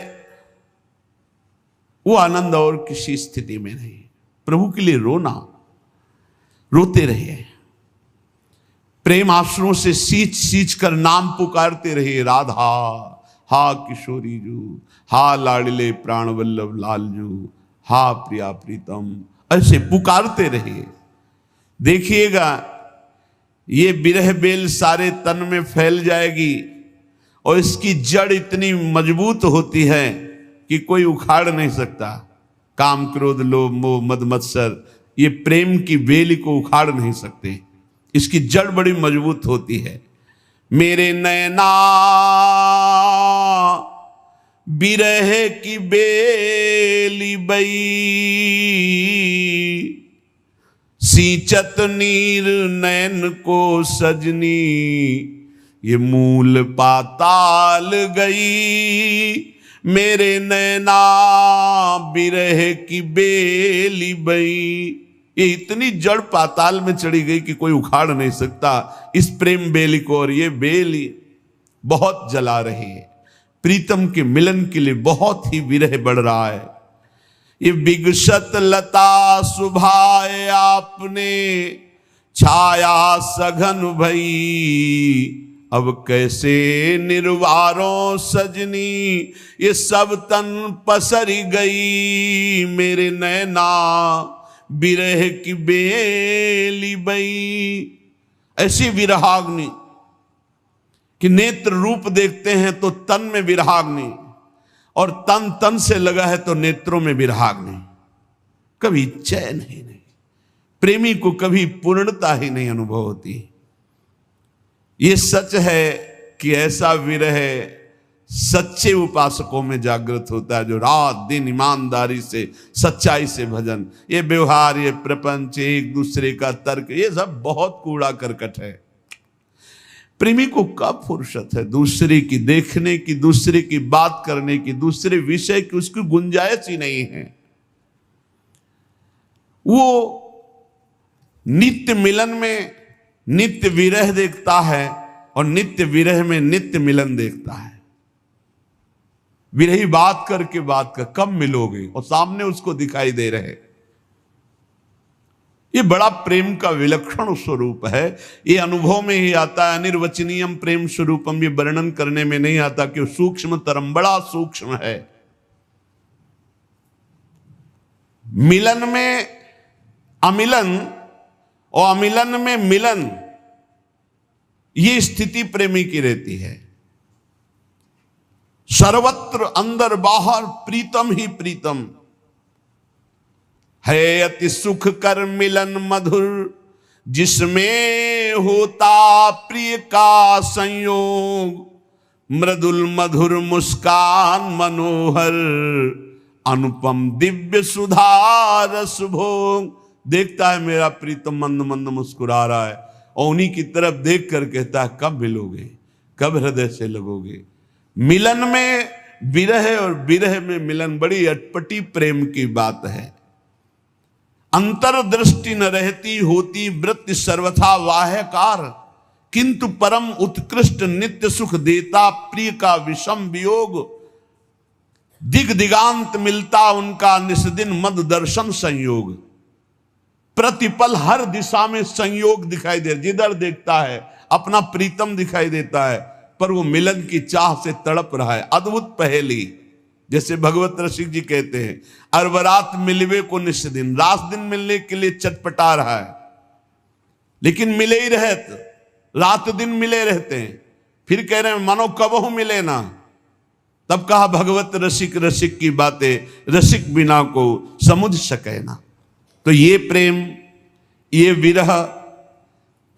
वो आनंद और किसी स्थिति में नहीं। प्रभु के लिए रोना, रोते रहिए, प्रेम आंसुओं से सींच सींच कर नाम पुकारते रहिए, राधा, हा किशोरी जू, हा लाडले प्राण वल्लभ लालजू, हा प्रिया प्रीतम, ऐसे पुकारते रहिए। देखिएगा ये विरह बेल सारे तन में फैल जाएगी और इसकी जड़ इतनी मजबूत होती है कि कोई उखाड़ नहीं सकता। काम क्रोध लोभ मोह मद मत्सर, ये प्रेम की बेल को उखाड़ नहीं सकते, इसकी जड़ बड़ी मजबूत होती है। मेरे नैना बिरह की बेली बई, सींचत नीर नैन को सजनी, ये मूल पाताल गई। मेरे नैना बिरह की बेली बई, ये इतनी जड़ पाताल में चढ़ी गई कि कोई उखाड़ नहीं सकता इस प्रेम बेली को। और ये बेली बहुत जला रही है, प्रीतम के मिलन के लिए बहुत ही विरह बढ़ रहा है। ये विगसत लता सुभाए आपने, छाया सघन भई, अब कैसे निर्वारों सजनी, ये सब तन पसरी गई। मेरे नैना बिरह की बेली बई, ऐसी विरहाग्नि कि नेत्र रूप देखते हैं तो तन में विरहाग्नि, और तन तन से लगा है तो नेत्रों में विरहाग्नि। कभी चैन ही नहीं, प्रेमी को कभी पूर्णता ही नहीं अनुभव होती। ये सच है कि ऐसा विरह सच्चे उपासकों में जागृत होता है, जो रात दिन ईमानदारी से सच्चाई से भजन, ये व्यवहार, ये प्रपंच, एक दूसरे का तर्क, ये सब बहुत कूड़ा करकट है। प्रेमी को कब फुर्सत है दूसरे की देखने की, दूसरे की बात करने की, दूसरे विषय की, उसकी गुंजाइश ही नहीं है। वो नित्य मिलन में नित्य विरह देखता है और नित्य विरह में नित्य मिलन देखता है। विरही बात करके बात कर, कब मिलोगे, और सामने उसको दिखाई दे रहे। ये बड़ा प्रेम का विलक्षण स्वरूप है। ये अनुभव में ही आता है। अनिर्वचनीयम प्रेम स्वरूपम, ये वर्णन करने में नहीं आता कि सूक्ष्म तरम, बड़ा सूक्ष्म है। मिलन में अमिलन और अमिलन में मिलन, ये स्थिति प्रेमी की रहती है। सर्वत्र अंदर बाहर प्रीतम ही प्रीतम है। अति सुख कर मिलन मधुर, जिसमें होता प्रिय का संयोग, मृदुल मधुर मुस्कान मनोहर, अनुपम दिव्य सुधा रस भोग। देखता है मेरा प्रीतम मंद मंद मुस्कुरा रहा है, और उन्हीं की तरफ देख कर कहता है कब मिलोगे, कब हृदय से लगोगे। मिलन में विरह और विरह में मिलन, बड़ी अटपटी प्रेम की बात है। अंतर्दृष्टि न रहती होती वृत्ति सर्वथा वाह्यकार, किंतु परम उत्कृष्ट नित्य सुख देता प्रिय का विषम वियोग। दिग दिगांत मिलता उनका निस्दिन मद दर्शन संयोग। प्रतिपल हर दिशा में संयोग दिखाई दे, जिधर देखता है अपना प्रीतम दिखाई देता है, पर वो मिलन की चाह से तड़प रहा है। अद्भुत पहेली, जैसे भगवत रसिक जी कहते हैं, अरबरात मिलवे को निश दिन, रात दिन मिलने के लिए चटपटा रहा है, लेकिन मिले ही रहते, रात दिन मिले रहते हैं। फिर कह रहे हैं मानो कबहू मिले ना। तब कहा भगवत रसिक रसिक की बातें, रसिक बिना को समुझ सके ना। तो ये प्रेम, ये विरह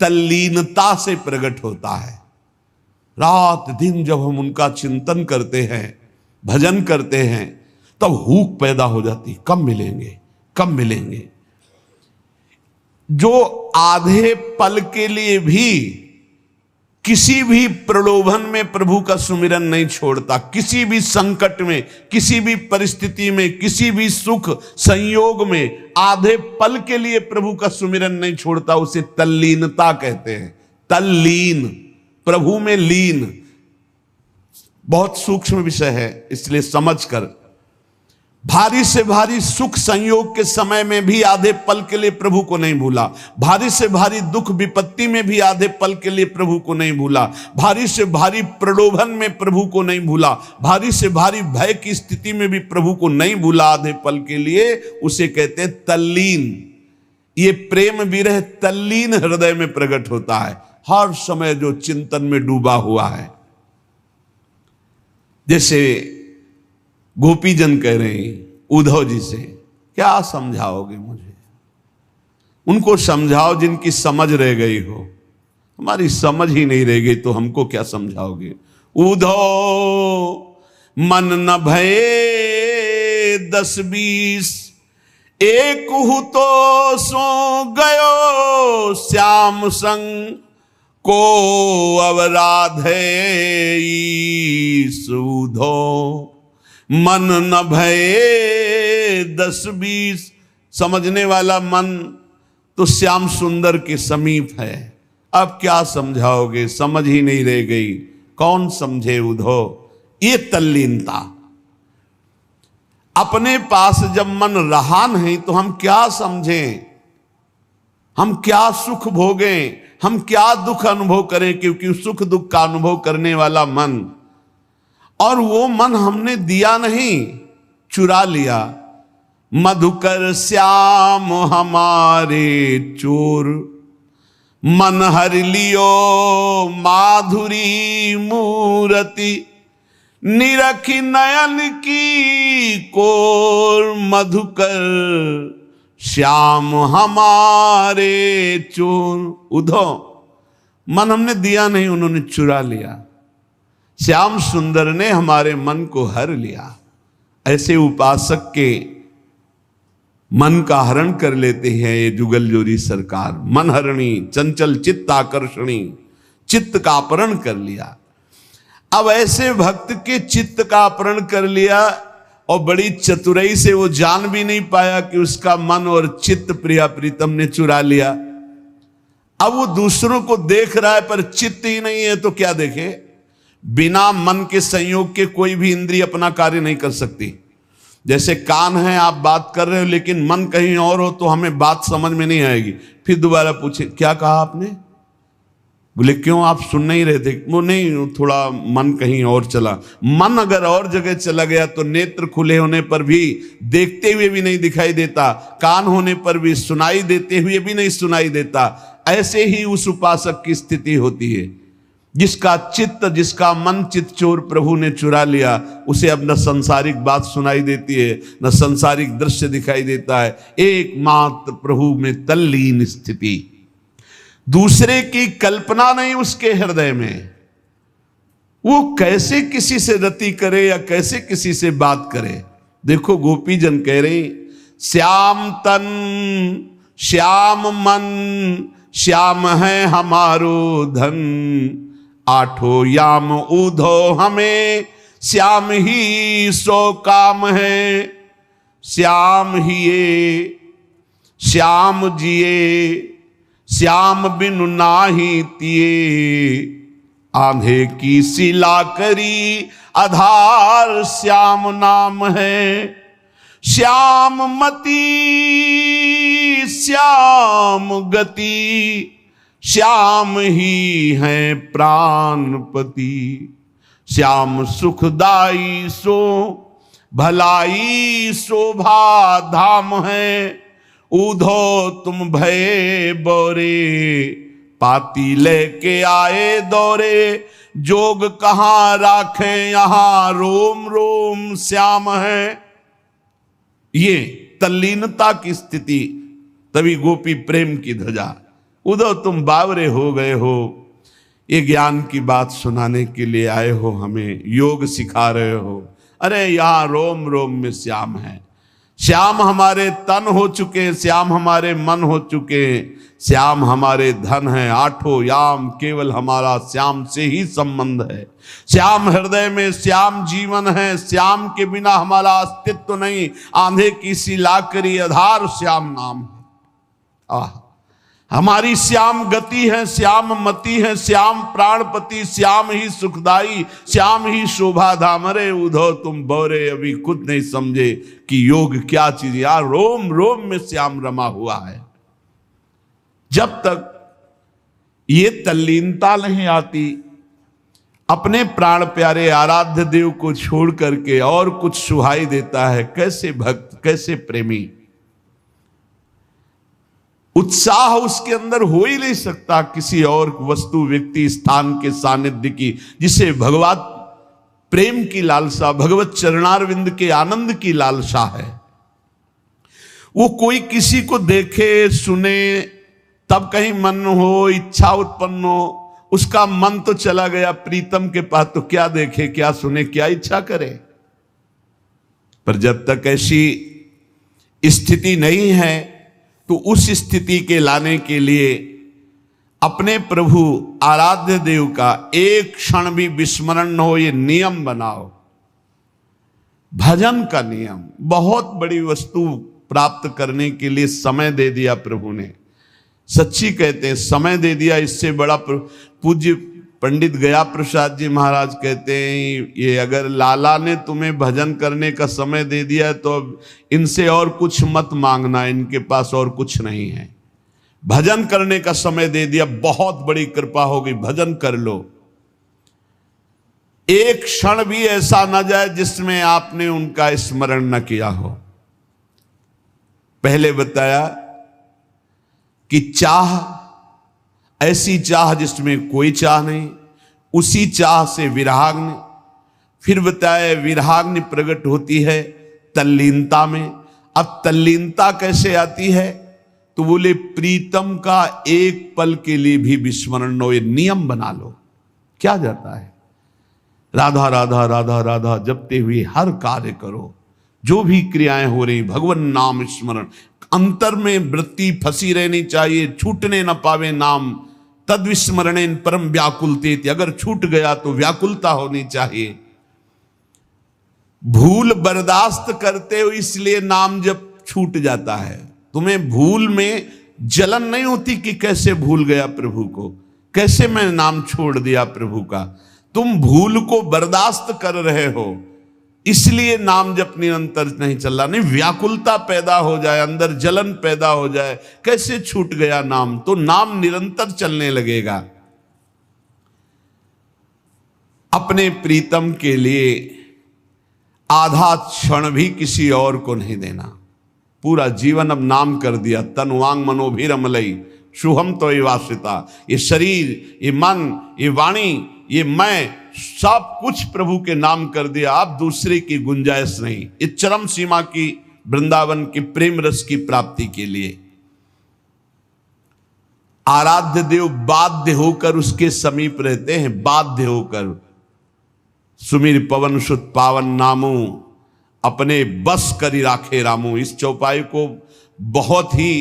तल्लीनता से प्रकट होता है। रात दिन जब हम उनका चिंतन करते हैं, भजन करते हैं, तब हुक पैदा हो जाती, कब मिलेंगे, कब मिलेंगे। जो आधे पल के लिए भी किसी भी प्रलोभन में प्रभु का सुमिरन नहीं छोड़ता, किसी भी संकट में, किसी भी परिस्थिति में, किसी भी सुख संयोग में आधे पल के लिए प्रभु का सुमिरन नहीं छोड़ता, उसे तल्लीनता कहते हैं। तल्लीन, प्रभु में लीन। बहुत सूक्ष्म विषय है, इसलिए समझकर। भारी से भारी सुख संयोग के समय में भी आधे पल के लिए प्रभु को नहीं भूला, भारी से भारी दुख विपत्ति में भी आधे पल के लिए प्रभु को नहीं भूला, भारी से भारी प्रलोभन में प्रभु को नहीं भूला, भारी से भारी भय की स्थिति में भी प्रभु को नहीं भूला आधे पल के लिए, उसे कहते हैं तल्लीन। ये प्रेम विरह तल्लीन हृदय में प्रकट होता है, हर समय जो चिंतन में डूबा हुआ है। जैसे गोपीजन कह रहे हैं उद्धव जी से, क्या समझाओगे मुझे? उनको समझाओ जिनकी समझ रह गई हो, हमारी समझ ही नहीं रह गई तो हमको क्या समझाओगे? उद्धव मन न भये 10-20, एक हु तो सो गयो श्याम संग, को अवराधे उद्धव मन न भये 10-20। समझने वाला मन तो श्याम सुंदर के समीप है, अब क्या समझाओगे? समझ ही नहीं रह गई, कौन समझे उद्धव? ये तल्लीनता। अपने पास जब मन रहा नहीं तो हम क्या समझें, हम क्या सुख भोगें, हम क्या दुख अनुभव करें? क्योंकि सुख दुख का अनुभव करने वाला मन, और वो मन हमने दिया नहीं, चुरा लिया। मधुकर श्याम हमारे चोर, मन हर लियो माधुरी मूरति, निरखी नयन की कोर, मधुकर श्याम हमारे चोर। उद्धव मन हमने दिया नहीं, उन्होंने चुरा लिया। श्याम सुंदर ने हमारे मन को हर लिया। ऐसे उपासक के मन का हरण कर लेते हैं ये जुगल जोरी सरकार। मन हरणी चंचल चित्त आकर्षणी, चित्त का अपहरण कर लिया। अब ऐसे भक्त के चित्त का अपहरण कर लिया और बड़ी चतुराई से वो जान भी नहीं पाया कि उसका मन और चित्त प्रिया प्रीतम ने चुरा लिया। अब वो दूसरों को देख रहा है पर चित्त ही नहीं है, तो क्या देखे? बिना मन के संयोग के कोई भी इंद्रिय अपना कार्य नहीं कर सकती। जैसे कान है, आप बात कर रहे हो लेकिन मन कहीं और हो तो हमें बात समझ में नहीं आएगी। फिर दोबारा पूछे क्या कहा आपने? बोले क्यों, आप सुन नहीं रहे थे? वो नहीं, थोड़ा मन कहीं और चला। मन अगर और जगह चला गया तो नेत्र खुले होने पर भी देखते हुए भी नहीं दिखाई देता, कान होने पर भी सुनाई देते हुए भी नहीं सुनाई देता। ऐसे ही उस उपासक की स्थिति होती है, जिसका चित्त, जिसका मन चित्त चोर प्रभु ने चुरा लिया। उसे अब न संसारिक बात सुनाई देती है, न संसारिक दृश्य दिखाई देता है, एकमात्र प्रभु में तल्लीन स्थिति। दूसरे की कल्पना नहीं उसके हृदय में। वो कैसे किसी से रति करे या कैसे किसी से बात करे। देखो गोपीजन कह रहे, श्याम तन श्याम मन, श्याम है हमारो धन, आठों याम उद्धव हमें, श्याम ही सो काम है। श्याम हिए श्याम जिए, श्याम बिनु नाही तिए, आंधे की सिला करी आधार श्याम नाम है। श्याम मति श्याम गति, श्याम ही है प्राणपति। श्याम सुखदाई सो भलाई शोभा धाम है। उद्धव तुम भये बोरे, पाती लेके आए दौरे, जोग कहाँ राखे यहाँ रोम रोम श्याम है। ये तल्लीनता की स्थिति, तभी गोपी प्रेम की ध्वजा। उद्धव तुम बावरे हो गए हो, ये ज्ञान की बात सुनाने के लिए आए हो, हमें योग सिखा रहे हो। अरे यहाँ रोम रोम में श्याम है। श्याम हमारे तन हो चुके, श्याम हमारे मन हो चुके, श्याम हमारे धन है। आठों याम केवल हमारा श्याम से ही संबंध है। श्याम हृदय में, श्याम जीवन है। श्याम के बिना हमारा अस्तित्व नहीं। आंधे की सी लाकरी आधार श्याम नाम है। आह, हमारी श्याम गति है, श्याम मति है, श्याम प्राणपति, श्याम ही सुखदाई, श्याम ही शोभा धाम। रे उधो तुम बोरे अभी खुद नहीं समझे कि योग क्या चीज। यार रोम रोम में श्याम रमा हुआ है। जब तक ये तल्लीनता नहीं आती, अपने प्राण प्यारे आराध्य देव को छोड़ करके और कुछ सुहाई देता है। कैसे भक्त, कैसे प्रेमी, उत्साह उसके अंदर हो ही नहीं सकता किसी और वस्तु, व्यक्ति, स्थान के सानिध्य की, जिसे भगवत प्रेम की लालसा, भगवत चरणारविंद के आनंद की लालसा है। वो कोई किसी को देखे सुने तब कहीं मन हो, इच्छा उत्पन्न हो, उसका मन तो चला गया प्रीतम के पास, तो क्या देखे, क्या सुने, क्या इच्छा करे। पर जब तक ऐसी स्थिति नहीं है तो उस स्थिति के लाने के लिए अपने प्रभु आराध्य देव का एक क्षण भी विस्मरण न हो, ये नियम बनाओ। भजन का नियम, बहुत बड़ी वस्तु प्राप्त करने के लिए समय दे दिया प्रभु ने। सच्ची कहते हैं, समय दे दिया, इससे बड़ा। पूज्य पंडित गया प्रसाद जी महाराज कहते हैं, ये अगर लाला ने तुम्हें भजन करने का समय दे दिया है तो अब इनसे और कुछ मत मांगना, इनके पास और कुछ नहीं है। भजन करने का समय दे दिया, बहुत बड़ी कृपा होगी, भजन कर लो। एक क्षण भी ऐसा न जाए जिसमें आपने उनका स्मरण न किया हो। पहले बताया कि चाह, ऐसी चाह जिसमें कोई चाह नहीं, उसी चाह से विराग्नि। फिर बताया विराग्नि प्रकट होती है तल्लीनता में। अब तल्लीनता कैसे आती है, तो बोले प्रीतम का एक पल के लिए भी विस्मरण न हो, ये नियम बना लो। क्या जाता है, राधा राधा राधा राधा जपते हुए हर कार्य करो, जो भी क्रियाएं हो रही, भगवान नाम स्मरण, अंतर में वृत्ति फंसी रहनी चाहिए, छूटने न पावे नाम। तद विस्मरणेन परम व्याकुलते, अगर छूट गया तो व्याकुलता होनी चाहिए। भूल बर्दाश्त करते हो इसलिए नाम जब छूट जाता है। तुम्हें भूल में जलन नहीं होती कि कैसे भूल गया प्रभु को, कैसे मैं नाम छोड़ दिया प्रभु का। तुम भूल को बर्दाश्त कर रहे हो, इसलिए नाम जब निरंतर नहीं चल रहा। नहीं, व्याकुलता पैदा हो जाए, अंदर जलन पैदा हो जाए, कैसे छूट गया नाम, तो नाम निरंतर चलने लगेगा। अपने प्रीतम के लिए आधा क्षण भी किसी और को नहीं देना। पूरा जीवन अब नाम कर दिया। तन वांग मनोभिरमलई शुभम तो वासिता। ये शरीर, ये मन, ये वाणी, ये मैं, सब कुछ प्रभु के नाम कर दिया। आप दूसरे की गुंजाइश नहीं। इस चरम सीमा की वृंदावन के प्रेम रस की प्राप्ति के लिए आराध्य देव बाध्य होकर उसके समीप रहते हैं, बाध्य होकर। सुमिर पवन सुत पावन नामू, अपने बस करी राखे रामू। इस चौपाई को बहुत ही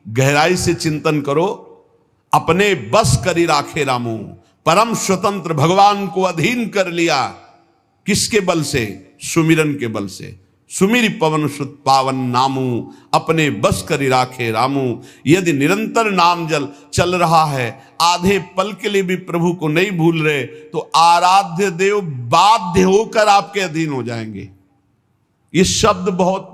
गहराई से चिंतन करो। अपने बस करी राखे रामू, परम स्वतंत्र भगवान को अधीन कर लिया। किसके बल से? सुमिरन के बल से। सुमिर पवन सुत पावन नामू, अपने बस करी राखे रामू। यदि निरंतर नाम जल चल रहा है, आधे पल के लिए भी प्रभु को नहीं भूल रहे, तो आराध्य देव बाध्य होकर आपके अधीन हो जाएंगे। ये शब्द बहुत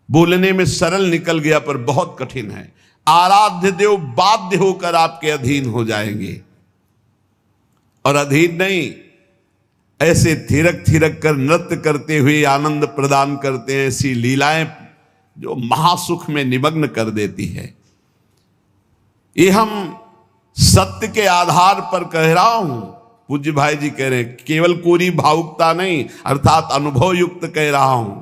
बोलने में सरल निकल गया पर बहुत कठिन है। आराध्य देव बाध्य होकर आपके अधीन हो जाएंगे। और अधीन नहीं, ऐसे थिरक थिरक कर नृत्य करते हुए आनंद प्रदान करते हैं। ऐसी लीलाएं जो महासुख में निमग्न कर देती है। ये हम सत्य के आधार पर कह रहा हूं। पूज्य भाई जी कह रहे हैं, केवल कोरी भावुकता नहीं, अर्थात अनुभव युक्त कह रहा हूं।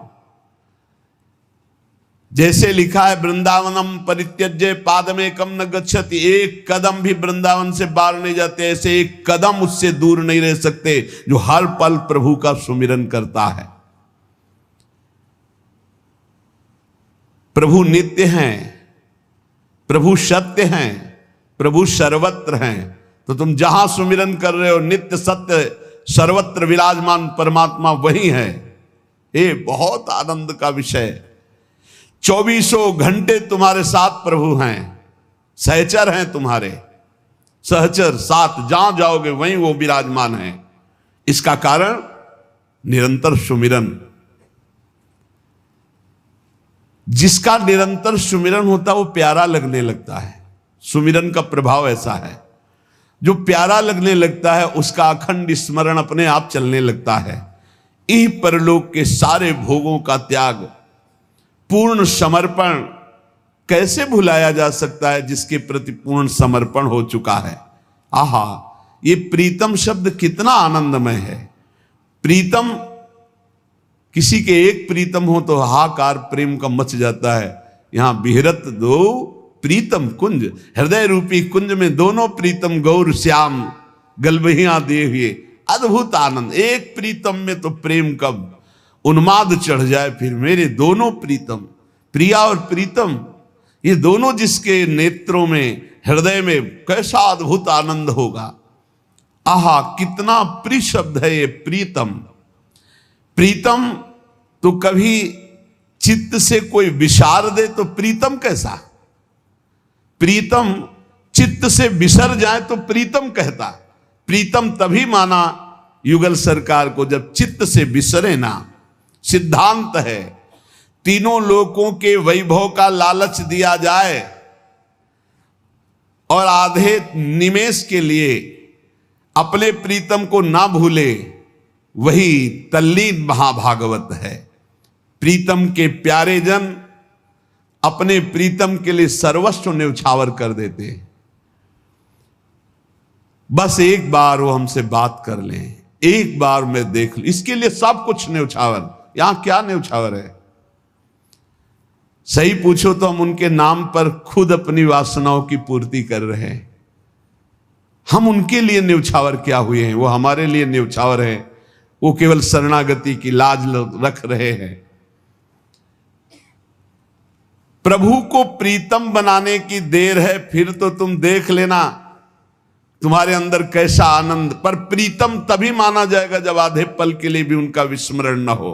जैसे लिखा है, वृंदावनम परित्यज्य पादमेकम न गच्छति। एक कदम भी वृंदावन से बाहर नहीं जाते, ऐसे एक कदम उससे दूर नहीं रह सकते जो हर पल प्रभु का सुमिरन करता है। प्रभु नित्य हैं, प्रभु सत्य हैं, प्रभु सर्वत्र हैं। तो तुम जहां सुमिरन कर रहे हो, नित्य सत्य सर्वत्र विराजमान परमात्मा वही है। ये बहुत आनंद का विषय। 24 घंटे तुम्हारे साथ प्रभु हैं। सहचर हैं तुम्हारे, सहचर, साथ जहां जाओगे वहीं वो विराजमान है। इसका कारण निरंतर सुमिरन। जिसका निरंतर सुमिरन होता है वो प्यारा लगने लगता है। सुमिरन का प्रभाव ऐसा है, जो प्यारा लगने लगता है उसका अखंड स्मरण अपने आप चलने लगता है। इह परलोक के सारे भोगों का त्याग, पूर्ण समर्पण कैसे भुलाया जा सकता है जिसके प्रति पूर्ण समर्पण हो चुका है। आहा, ये प्रीतम शब्द कितना आनंदमय है। प्रीतम, किसी के एक प्रीतम हो तो हाहाकार प्रेम का मच जाता है। यहां विहरत दो प्रीतम कुंज, हृदय रूपी कुंज में दोनों प्रीतम गौर श्याम गलबहियां दे हुए, अद्भुत आनंद। एक प्रीतम में तो प्रेम का उन्माद चढ़ जाए, फिर मेरे दोनों प्रीतम, प्रिया और प्रीतम, ये दोनों जिसके नेत्रों में, हृदय में, कैसा अद्भुत आनंद होगा। आहा, कितना प्रिय शब्द है ये प्रीतम। प्रीतम तो कभी चित्त से कोई विसार दे तो प्रीतम कैसा। प्रीतम चित्त से बिसर जाए तो प्रीतम कहता। प्रीतम तभी माना युगल सरकार को जब चित्त से बिसरे ना। सिद्धांत है, तीनों लोकों के वैभव का लालच दिया जाए और आधे निमेष के लिए अपने प्रीतम को ना भूले, वही तल्लीन महाभागवत है। प्रीतम के प्यारे जन अपने प्रीतम के लिए सर्वस्व न्यौछावर कर देते हैं। बस एक बार वो हमसे बात कर लें, एक बार मैं देख लूं, इसके लिए सब कुछ न्यौछावर। यहां क्या न्यौछावर है? सही पूछो तो हम उनके नाम पर खुद अपनी वासनाओं की पूर्ति कर रहे हैं। हम उनके लिए न्यौछावर क्या हुए हैं? वो हमारे लिए न्यौछावर है। वो केवल शरणागति की लाज रख रहे हैं। प्रभु को प्रीतम बनाने की देर है, फिर तो तुम देख लेना तुम्हारे अंदर कैसा आनंद। पर प्रीतम तभी माना जाएगा जब आधे पल के लिए भी उनका विस्मरण न हो।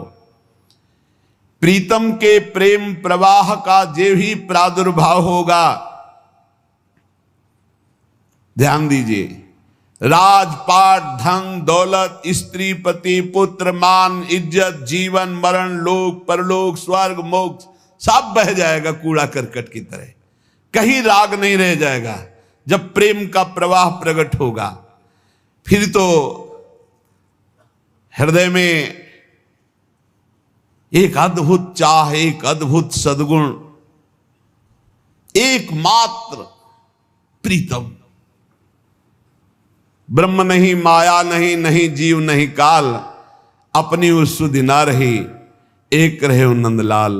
प्रीतम के प्रेम प्रवाह का जे भी प्रादुर्भाव होगा, ध्यान दीजिए, राजपाट, धन दौलत, स्त्री पति पुत्र, मान इज्जत, जीवन मरण, लोक परलोक, स्वर्ग मोक्ष सब बह जाएगा कूड़ा करकट की तरह। कहीं राग नहीं रह जाएगा। जब प्रेम का प्रवाह प्रकट होगा, फिर तो हृदय में एक अद्भुत चाह, एक अद्भुत सद्गुण, एकमात्र प्रीतम। ब्रह्म नहीं, माया नहीं, नहीं जीव नहीं काल, अपनी उस सुधि ना रही, एक रहे नंदलाल।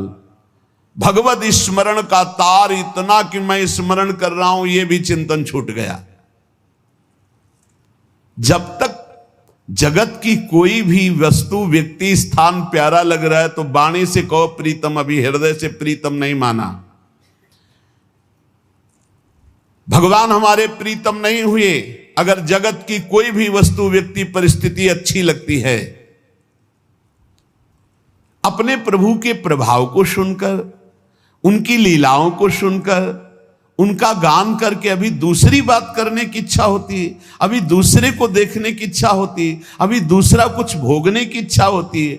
भगवत स्मरण का तार इतना कि मैं स्मरण कर रहा हूं ये भी चिंतन छूट गया। जब तक जगत की कोई भी वस्तु, व्यक्ति, स्थान प्यारा लग रहा है तो वाणी से कहो प्रीतम, अभी हृदय से प्रीतम नहीं माना। भगवान हमारे प्रीतम नहीं हुए अगर जगत की कोई भी वस्तु, व्यक्ति, परिस्थिति अच्छी लगती है। अपने प्रभु के प्रभाव को सुनकर, उनकी लीलाओं को सुनकर, उनका गान करके अभी दूसरी बात करने की इच्छा होती है, अभी दूसरे को देखने की इच्छा होती है, अभी दूसरा कुछ भोगने की इच्छा होती है।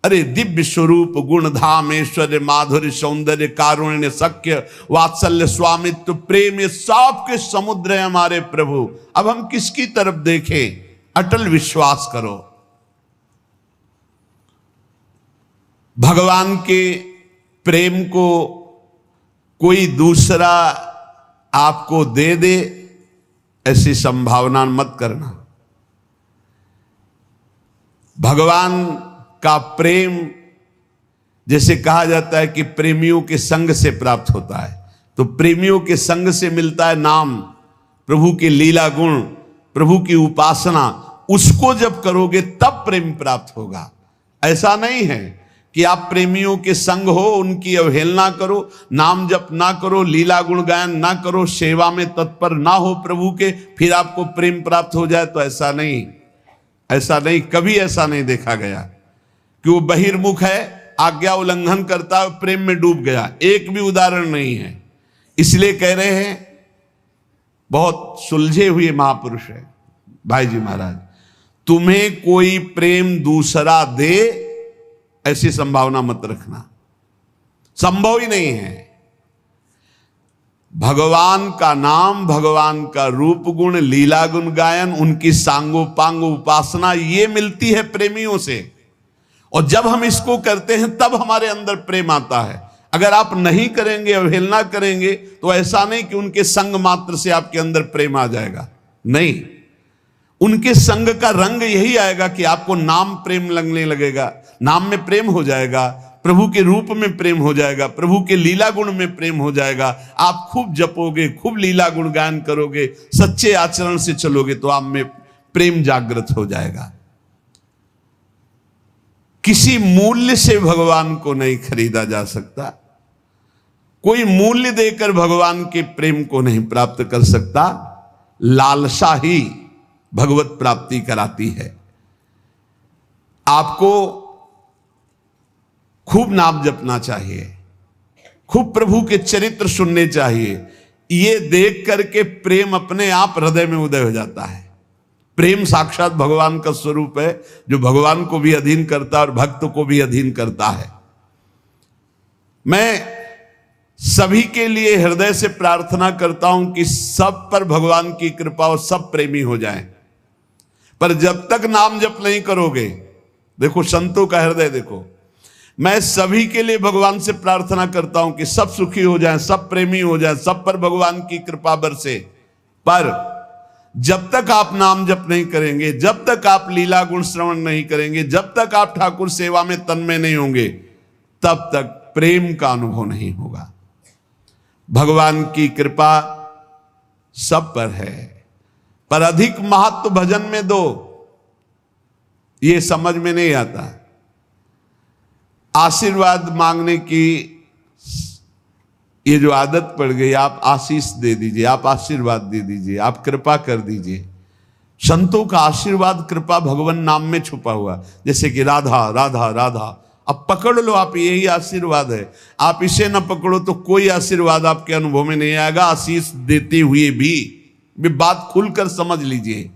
अरे दिव्य स्वरूप, गुण धाम, ऐश्वर्य, माधुर्य, सौंदर्य, कारुण्य, सख्य, वात्सल्य, स्वामित्व, प्रेम, ये सब के समुद्र है हमारे प्रभु। अब हम किसकी तरफ देखें? अटल विश्वास करो। भगवान के प्रेम को कोई दूसरा आपको दे दे, ऐसी संभावना मत करना। भगवान का प्रेम, जैसे कहा जाता है कि प्रेमियों के संग से प्राप्त होता है, तो प्रेमियों के संग से मिलता है नाम, प्रभु के लीला गुण, प्रभु की उपासना। उसको जब करोगे तब प्रेम प्राप्त होगा। ऐसा नहीं है कि आप प्रेमियों के संग हो, उनकी अवहेलना करो, नाम जप ना करो, लीला गुण गायन ना करो, सेवा में तत्पर ना हो प्रभु के, फिर आपको प्रेम प्राप्त हो जाए। तो ऐसा नहीं, ऐसा नहीं, कभी ऐसा नहीं देखा गया कि वो बहिर्मुख है, आज्ञा उल्लंघन करता है, प्रेम में डूब गया। एक भी उदाहरण नहीं है। इसलिए कह रहे हैं बहुत सुलझे हुए महापुरुष है भाई जी महाराज। तुम्हें कोई प्रेम दूसरा दे ऐसी संभावना मत रखना, संभव ही नहीं है। भगवान का नाम, भगवान का रूप गुण, लीला गुण गायन, उनकी सांगोपांग उपासना, ये मिलती है प्रेमियों से। और जब हम इसको करते हैं तब हमारे अंदर प्रेम आता है। अगर आप नहीं करेंगे, अवहेलना करेंगे, तो ऐसा नहीं कि उनके संग मात्र से आपके अंदर प्रेम आ जाएगा, नहीं। उनके संग का रंग यही आएगा कि आपको नाम प्रेम लगने लगेगा, नाम में प्रेम हो जाएगा, प्रभु के रूप में प्रेम हो जाएगा, प्रभु के लीला गुण में प्रेम हो जाएगा। आप खूब जपोगे, खूब लीला गुण गायन करोगे, सच्चे आचरण से चलोगे तो आप में प्रेम जागृत हो जाएगा। किसी मूल्य से भगवान को नहीं खरीदा जा सकता, कोई मूल्य देकर भगवान के प्रेम को नहीं प्राप्त कर सकता। लालसा ही भगवत प्राप्ति कराती है। आपको खूब नाम जपना चाहिए, खूब प्रभु के चरित्र सुनने चाहिए। ये देख करके प्रेम अपने आप हृदय में उदय हो जाता है। प्रेम साक्षात भगवान का स्वरूप है, जो भगवान को भी अधीन करता है और भक्त को भी अधीन करता है। मैं सभी के लिए हृदय से प्रार्थना करता हूं कि सब पर भगवान की कृपा और सब प्रेमी हो जाएं। पर जब तक नाम जप नहीं करोगे, देखो संतों का हृदय देखो। मैं सभी के लिए भगवान से प्रार्थना करता हूं कि सब सुखी हो जाएं, सब प्रेमी हो जाएं, सब पर भगवान की कृपा बरसे। पर जब तक आप नाम जप नहीं करेंगे, जब तक आप लीला गुण श्रवण नहीं करेंगे, जब तक आप ठाकुर सेवा में तन्मय नहीं होंगे, तब तक प्रेम का अनुभव नहीं होगा। भगवान की कृपा सब पर है, पर अधिक महत्व भजन में दो, ये समझ में नहीं आता। आशीर्वाद मांगने की ये जो आदत पड़ गई, आप आशीष दे दीजिए, आप आशीर्वाद दे दीजिए, आप कृपा कर दीजिए। संतों का आशीर्वाद कृपा भगवान नाम में छुपा हुआ, जैसे कि राधा राधा राधा। अब पकड़ लो आप, यही आशीर्वाद है। आप इसे न पकड़ो तो कोई आशीर्वाद आपके अनुभव में नहीं आएगा। आशीष देते हुए भी बात खुलकर समझ लीजिए।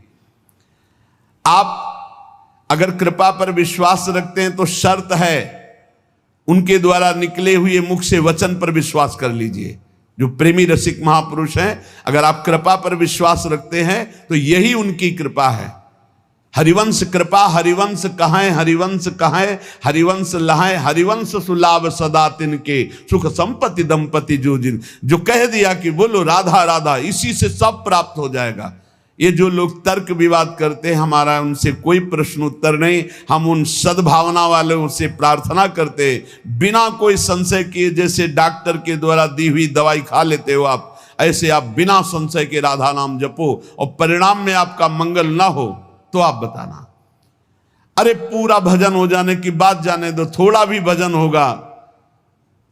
आप अगर कृपा पर विश्वास रखते हैं तो शर्त है, उनके द्वारा निकले हुए मुख से वचन पर विश्वास कर लीजिए। जो प्रेमी रसिक महापुरुष हैं, अगर आप कृपा पर विश्वास रखते हैं तो यही उनकी कृपा है। हरिवंश कृपा हरिवंश कहां, हरिवंश कहां, हरिवंश लहाए, हरिवंश सुलाभ सदा तिनके, सुख संपत्ति दंपति जो जिन। जो कह दिया कि बोलो राधा राधा, इसी से सब प्राप्त हो जाएगा। ये जो लोग तर्क विवाद करते हैं, हमारा उनसे कोई प्रश्न उत्तर नहीं। हम उन सद्भावना वालों से प्रार्थना करते हैं, बिना कोई संशय किए। जैसे डॉक्टर के द्वारा दी हुई दवाई खा लेते हो आप, ऐसे आप बिना संशय के राधा नाम जपो, और परिणाम में आपका मंगल ना हो तो आप बताना। अरे पूरा भजन हो जाने की बात जाने दो, थोड़ा भी भजन होगा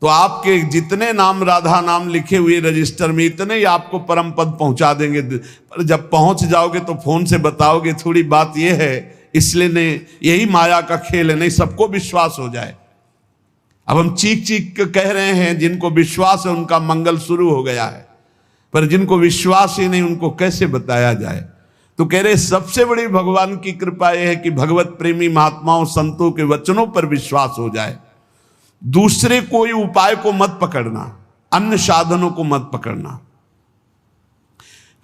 तो आपके जितने नाम राधा नाम लिखे हुए रजिस्टर में, इतने ही आपको परम पद पहुंचा देंगे। पर जब पहुंच जाओगे तो फोन से बताओगे, थोड़ी बात यह है, इसलिए नहीं, यही माया का खेल है, नहीं सबको विश्वास हो जाए। अब हम चीख चीख के कह रहे हैं, जिनको विश्वास है उनका मंगल शुरू हो गया है, पर जिनको विश्वास ही नहीं उनको कैसे बताया जाए। तो कह रहे सबसे बड़ी भगवान की कृपा यह है कि भगवत प्रेमी महात्माओं संतों के वचनों पर विश्वास हो जाए। दूसरे कोई उपाय को मत पकड़ना, अन्य साधनों को मत पकड़ना।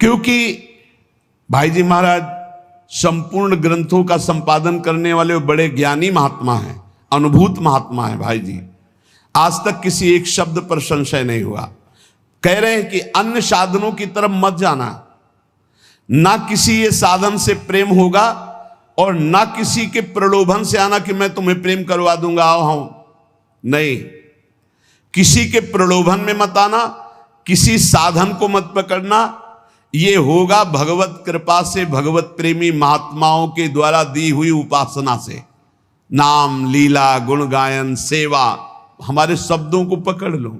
क्योंकि भाई जी महाराज संपूर्ण ग्रंथों का संपादन करने वाले बड़े ज्ञानी महात्मा हैं, अनुभूत महात्मा हैं भाई जी। आज तक किसी एक शब्द पर संशय नहीं हुआ। कह रहे हैं कि अन्य साधनों की तरफ मत जाना, ना किसी ये साधन से प्रेम होगा और ना किसी के प्रलोभन से आना कि मैं तुम्हें प्रेम करवा दूंगा, आओ। नहीं, किसी के प्रलोभन में मत आना, किसी साधन को मत पकड़ना। ये होगा भगवत कृपा से, भगवत प्रेमी महात्माओं के द्वारा दी हुई उपासना से। नाम लीला गुण गायन सेवा, हमारे शब्दों को पकड़ लो।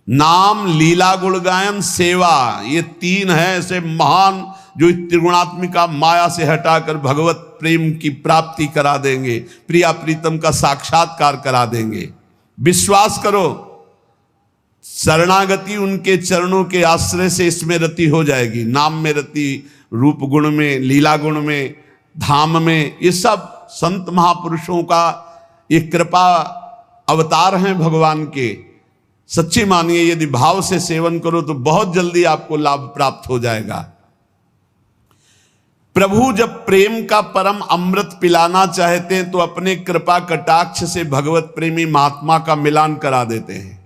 नाम लीला गुण गायन सेवा, ये तीन है ऐसे महान जो त्रिगुणात्मिका माया से हटाकर भगवत प्रेम की प्राप्ति करा देंगे, प्रिया प्रीतम का साक्षात्कार करा देंगे। विश्वास करो, शरणागति उनके चरणों के आश्रय से इसमें रति हो जाएगी। नाम में रति, रूप गुण में, लीला गुण में, धाम में, ये सब संत महापुरुषों का ये कृपा अवतार हैं भगवान के। सच्ची मानिए, यदि भाव से सेवन करो तो बहुत जल्दी आपको लाभ प्राप्त हो जाएगा। प्रभु जब प्रेम का परम अमृत पिलाना चाहते हैं तो अपने कृपा कटाक्ष से भगवत प्रेमी महात्मा का मिलान करा देते हैं।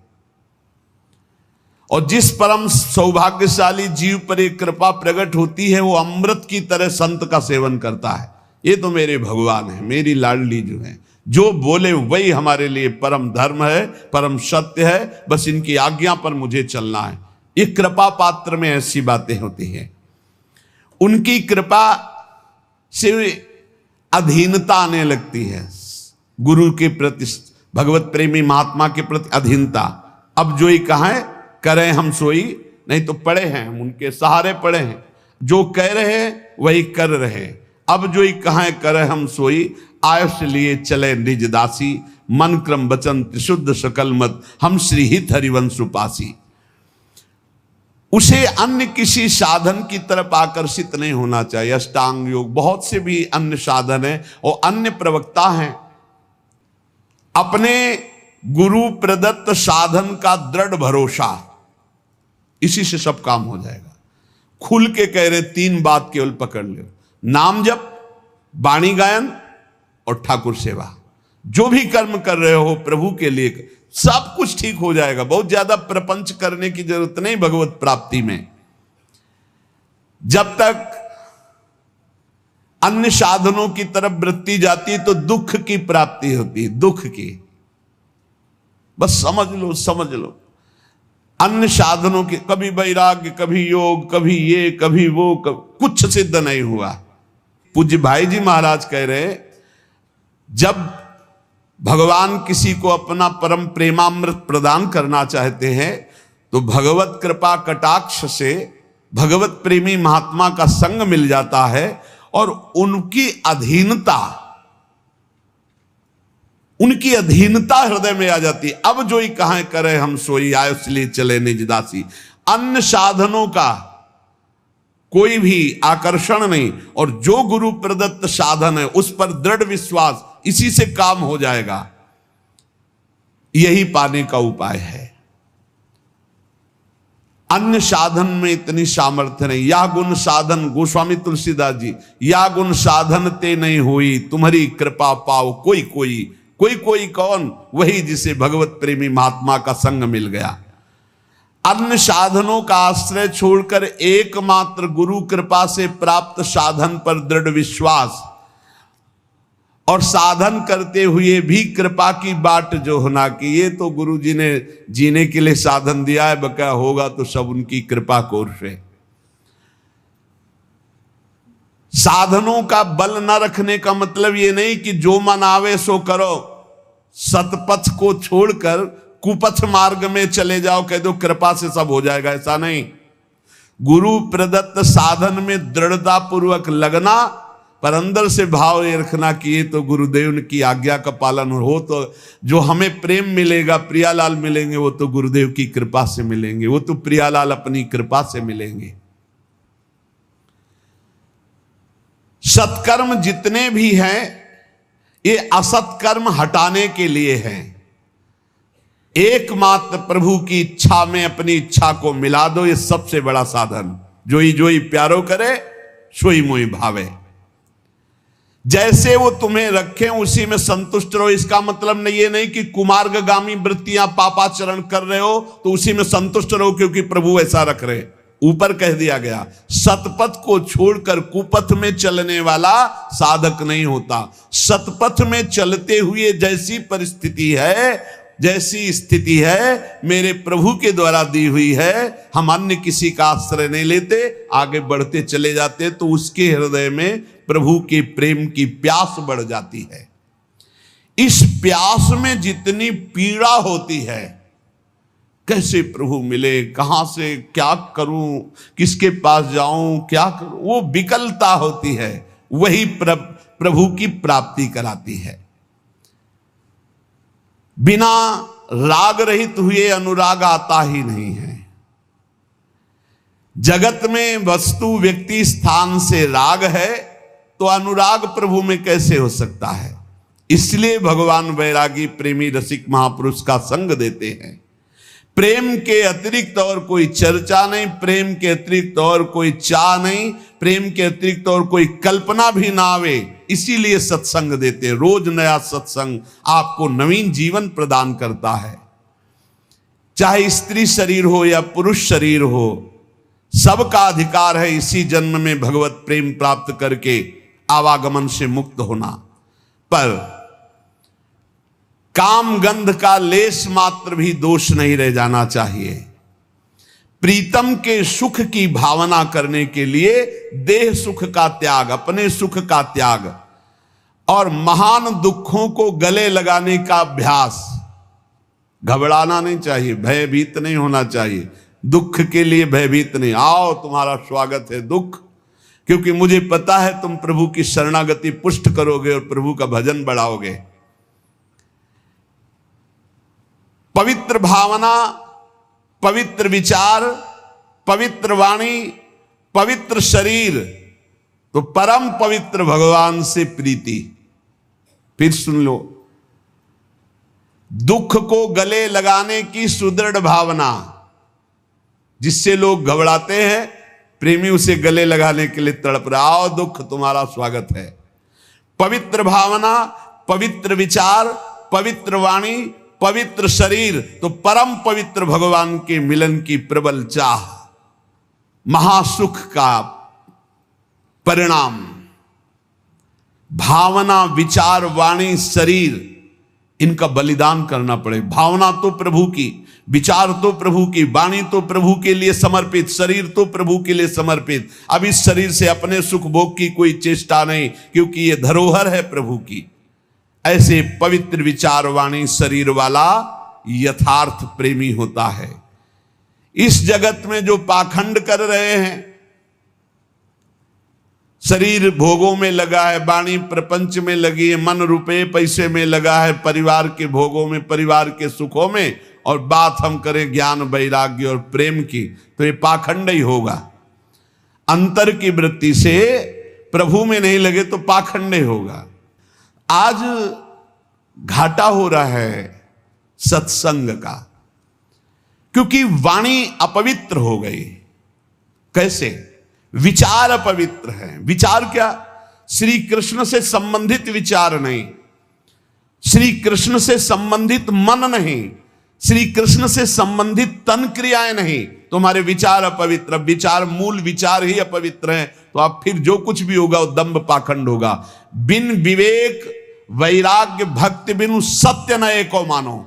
और जिस परम सौभाग्यशाली जीव पर एक कृपा प्रकट होती है, वो अमृत की तरह संत का सेवन करता है। ये तो मेरे भगवान है, मेरी लाडली जो है, जो बोले वही हमारे लिए परम धर्म है, परम सत्य है, बस इनकी आज्ञा पर मुझे चलना है। ये कृपा पात्र में ऐसी बातें होती हैं। उनकी कृपा से अधीनता आने लगती है, गुरु के प्रति, भगवत प्रेमी महात्मा के प्रति अधीनता। अब जो ही कहें करें हम सोई, नहीं तो पड़े हैं हम उनके सहारे पड़े हैं, जो कह रहे हैं वही कर रहे हैं। अब जो ही कहें करें हम सोई, आयुष लिए चले निज दासी, मन क्रम वचन त्रिशुद्ध सकल मत, हम श्री हित हरिवंश उपासी। उसे अन्य किसी साधन की तरफ आकर्षित नहीं होना चाहिए। अष्टांग योग, बहुत से भी अन्य साधन है और अन्य प्रवक्ता हैं। अपने गुरु प्रदत्त साधन का दृढ़ भरोसा, इसी से सब काम हो जाएगा। खुल के कह रहे, तीन बात केवल पकड़ लो, नाम जप, वाणी गायन और ठाकुर सेवा। जो भी कर्म कर रहे हो प्रभु के लिए, सब कुछ ठीक हो जाएगा। बहुत ज्यादा प्रपंच करने की जरूरत नहीं भगवत प्राप्ति में। जब तक अन्य साधनों की तरफ वृत्ति जाती है तो दुख की प्राप्ति होती है, दुख की। बस समझ लो, समझ लो। अन्य साधनों के, कभी वैराग्य, कभी योग, कभी ये, कभी वो, कुछ सिद्ध नहीं हुआ। पूज्य भाई जी महाराज कह रहे, जब भगवान किसी को अपना परम प्रेमामृत प्रदान करना चाहते हैं तो भगवत कृपा कटाक्ष से भगवत प्रेमी महात्मा का संग मिल जाता है और उनकी अधीनता हृदय में आ जाती है। अब जो ही कहें करें हम सोई, आयुष लिए चले निज दासी। अन्य साधनों का कोई भी आकर्षण नहीं, और जो गुरु प्रदत्त साधन है उस पर दृढ़ विश्वास, इसी से काम हो जाएगा। यही पाने का उपाय है। अन्य साधन में इतनी सामर्थ्य नहीं। या गुण साधन, गोस्वामी तुलसीदास जी, या गुण साधन ते नहीं हुई, तुम्हारी कृपा पाओ कोई कोई। कोई कोई कौन? वही जिसे भगवत प्रेमी महात्मा का संग मिल गया। अन्य साधनों का आश्रय छोड़कर एकमात्र गुरु कृपा से प्राप्त साधन पर दृढ़ विश्वास, और साधन करते हुए भी कृपा की बाट जो होना कि ये तो गुरु जी ने जीने के लिए साधन दिया है, बका होगा तो सब उनकी कृपा कोर से। साधनों का बल न रखने का मतलब ये नहीं कि जो मन आवे सो करो, सतपथ को छोड़कर कुपथ मार्ग में चले जाओ, कह दो कृपा से सब हो जाएगा, ऐसा नहीं। गुरु प्रदत्त साधन में दृढ़ता पूर्वक लगना, पर अंदर से भाव ये रखना कि ये तो गुरुदेव की आज्ञा का पालन हो, तो जो हमें प्रेम मिलेगा, प्रियालाल मिलेंगे, वो तो गुरुदेव की कृपा से मिलेंगे, वो तो प्रियालाल अपनी कृपा से मिलेंगे। सत्कर्म जितने भी हैं ये असत्कर्म हटाने के लिए हैं। एकमात्र प्रभु की इच्छा में अपनी इच्छा को मिला दो, ये सबसे बड़ा साधन। जोई प्यारो करे सोई मोई भावे। जैसे वो तुम्हें रखें उसी में संतुष्ट रहो। इसका मतलब ये नहीं कि कुमार्गगामी वृत्तियां पापाचरण कर रहे हो तो उसी में संतुष्ट रहो क्योंकि प्रभु ऐसा रख रहे। ऊपर कह दिया गया, सतपथ को छोड़कर कुपथ में चलने वाला साधक नहीं होता। सतपथ में चलते हुए जैसी परिस्थिति है, जैसी स्थिति है, मेरे प्रभु के द्वारा दी हुई है, हम अन्य किसी का आश्रय नहीं लेते, आगे बढ़ते चले जाते, तो उसके हृदय में प्रभु के प्रेम की प्यास बढ़ जाती है। इस प्यास में जितनी पीड़ा होती है, कैसे प्रभु मिले, कहां से क्या करूं, किसके पास जाऊं, क्या करूं, वो विकलता होती है, वही प्रभु की प्राप्ति कराती है। बिना राग रहित हुए अनुराग आता ही नहीं है। जगत में वस्तु व्यक्ति स्थान से राग है तो अनुराग प्रभु में कैसे हो सकता है। इसलिए भगवान वैरागी प्रेमी रसिक महापुरुष का संग देते हैं। प्रेम के अतिरिक्त और कोई चर्चा नहीं, प्रेम के अतिरिक्त और कोई चाह नहीं, प्रेम के अतिरिक्त और कोई कल्पना भी ना आवे, इसीलिए सत्संग देते। रोज नया सत्संग आपको नवीन जीवन प्रदान करता है। चाहे स्त्री शरीर हो या पुरुष शरीर हो, सबका अधिकार है इसी जन्म में भगवत प्रेम प्राप्त करके आवागमन से मुक्त होना। पर काम गंध का लेश मात्र भी दोष नहीं रह जाना चाहिए। प्रीतम के सुख की भावना करने के लिए देह सुख का त्याग, अपने सुख का त्याग और महान दुखों को गले लगाने का अभ्यास। घबराना नहीं चाहिए, भयभीत नहीं होना चाहिए। दुख के लिए भयभीत नहीं, आओ तुम्हारा स्वागत है दुख, क्योंकि मुझे पता है तुम प्रभु की शरणागति पुष्ट करोगे और प्रभु का भजन बढ़ाओगे। पवित्र भावना, पवित्र विचार, पवित्र वाणी, पवित्र शरीर, तो परम पवित्र भगवान से प्रीति। फिर सुन लो, दुख को गले लगाने की सुदृढ़ भावना, जिससे लोग घबराते हैं, प्रेमी उसे गले लगाने के लिए तड़प रहा। आओ दुख तुम्हारा स्वागत है। पवित्र भावना, पवित्र विचार, पवित्र वाणी, पवित्र शरीर, तो परम पवित्र भगवान के मिलन की प्रबल चाह, महासुख का परिणाम। भावना, विचार, वाणी, शरीर, इनका बलिदान करना पड़े। भावना तो प्रभु की, विचार तो प्रभु की, वाणी तो प्रभु के लिए समर्पित, शरीर तो प्रभु के लिए समर्पित। अब इस शरीर से अपने सुख भोग की कोई चेष्टा नहीं, क्योंकि ये धरोहर है प्रभु की। ऐसे पवित्र विचार, वाणी, शरीर वाला यथार्थ प्रेमी होता है। इस जगत में जो पाखंड कर रहे हैं, शरीर भोगों में लगा है, वाणी प्रपंच में लगी है, मन रुपए पैसे में लगा है, परिवार के भोगों में, परिवार के सुखों में, और बात हम करें ज्ञान, वैराग्य और प्रेम की, तो ये पाखंड ही होगा। अंतर की वृत्ति से प्रभु में नहीं लगे तो पाखंड ही होगा। आज घाटा हो रहा है सत्संग का, क्योंकि वाणी अपवित्र हो गई। कैसे? विचार अपवित्र है। विचार क्या? श्री कृष्ण से संबंधित विचार नहीं, श्री कृष्ण से संबंधित मन नहीं, श्री कृष्ण से संबंधित तन क्रियाएं नहीं। तुम्हारे विचार अपवित्र, विचार, मूल विचार ही अपवित्र हैं, तो आप फिर जो कुछ भी होगा वो दंभ पाखंड होगा। बिन विवेक वैराग्य भक्ति बिनु सत्य न एको मानो।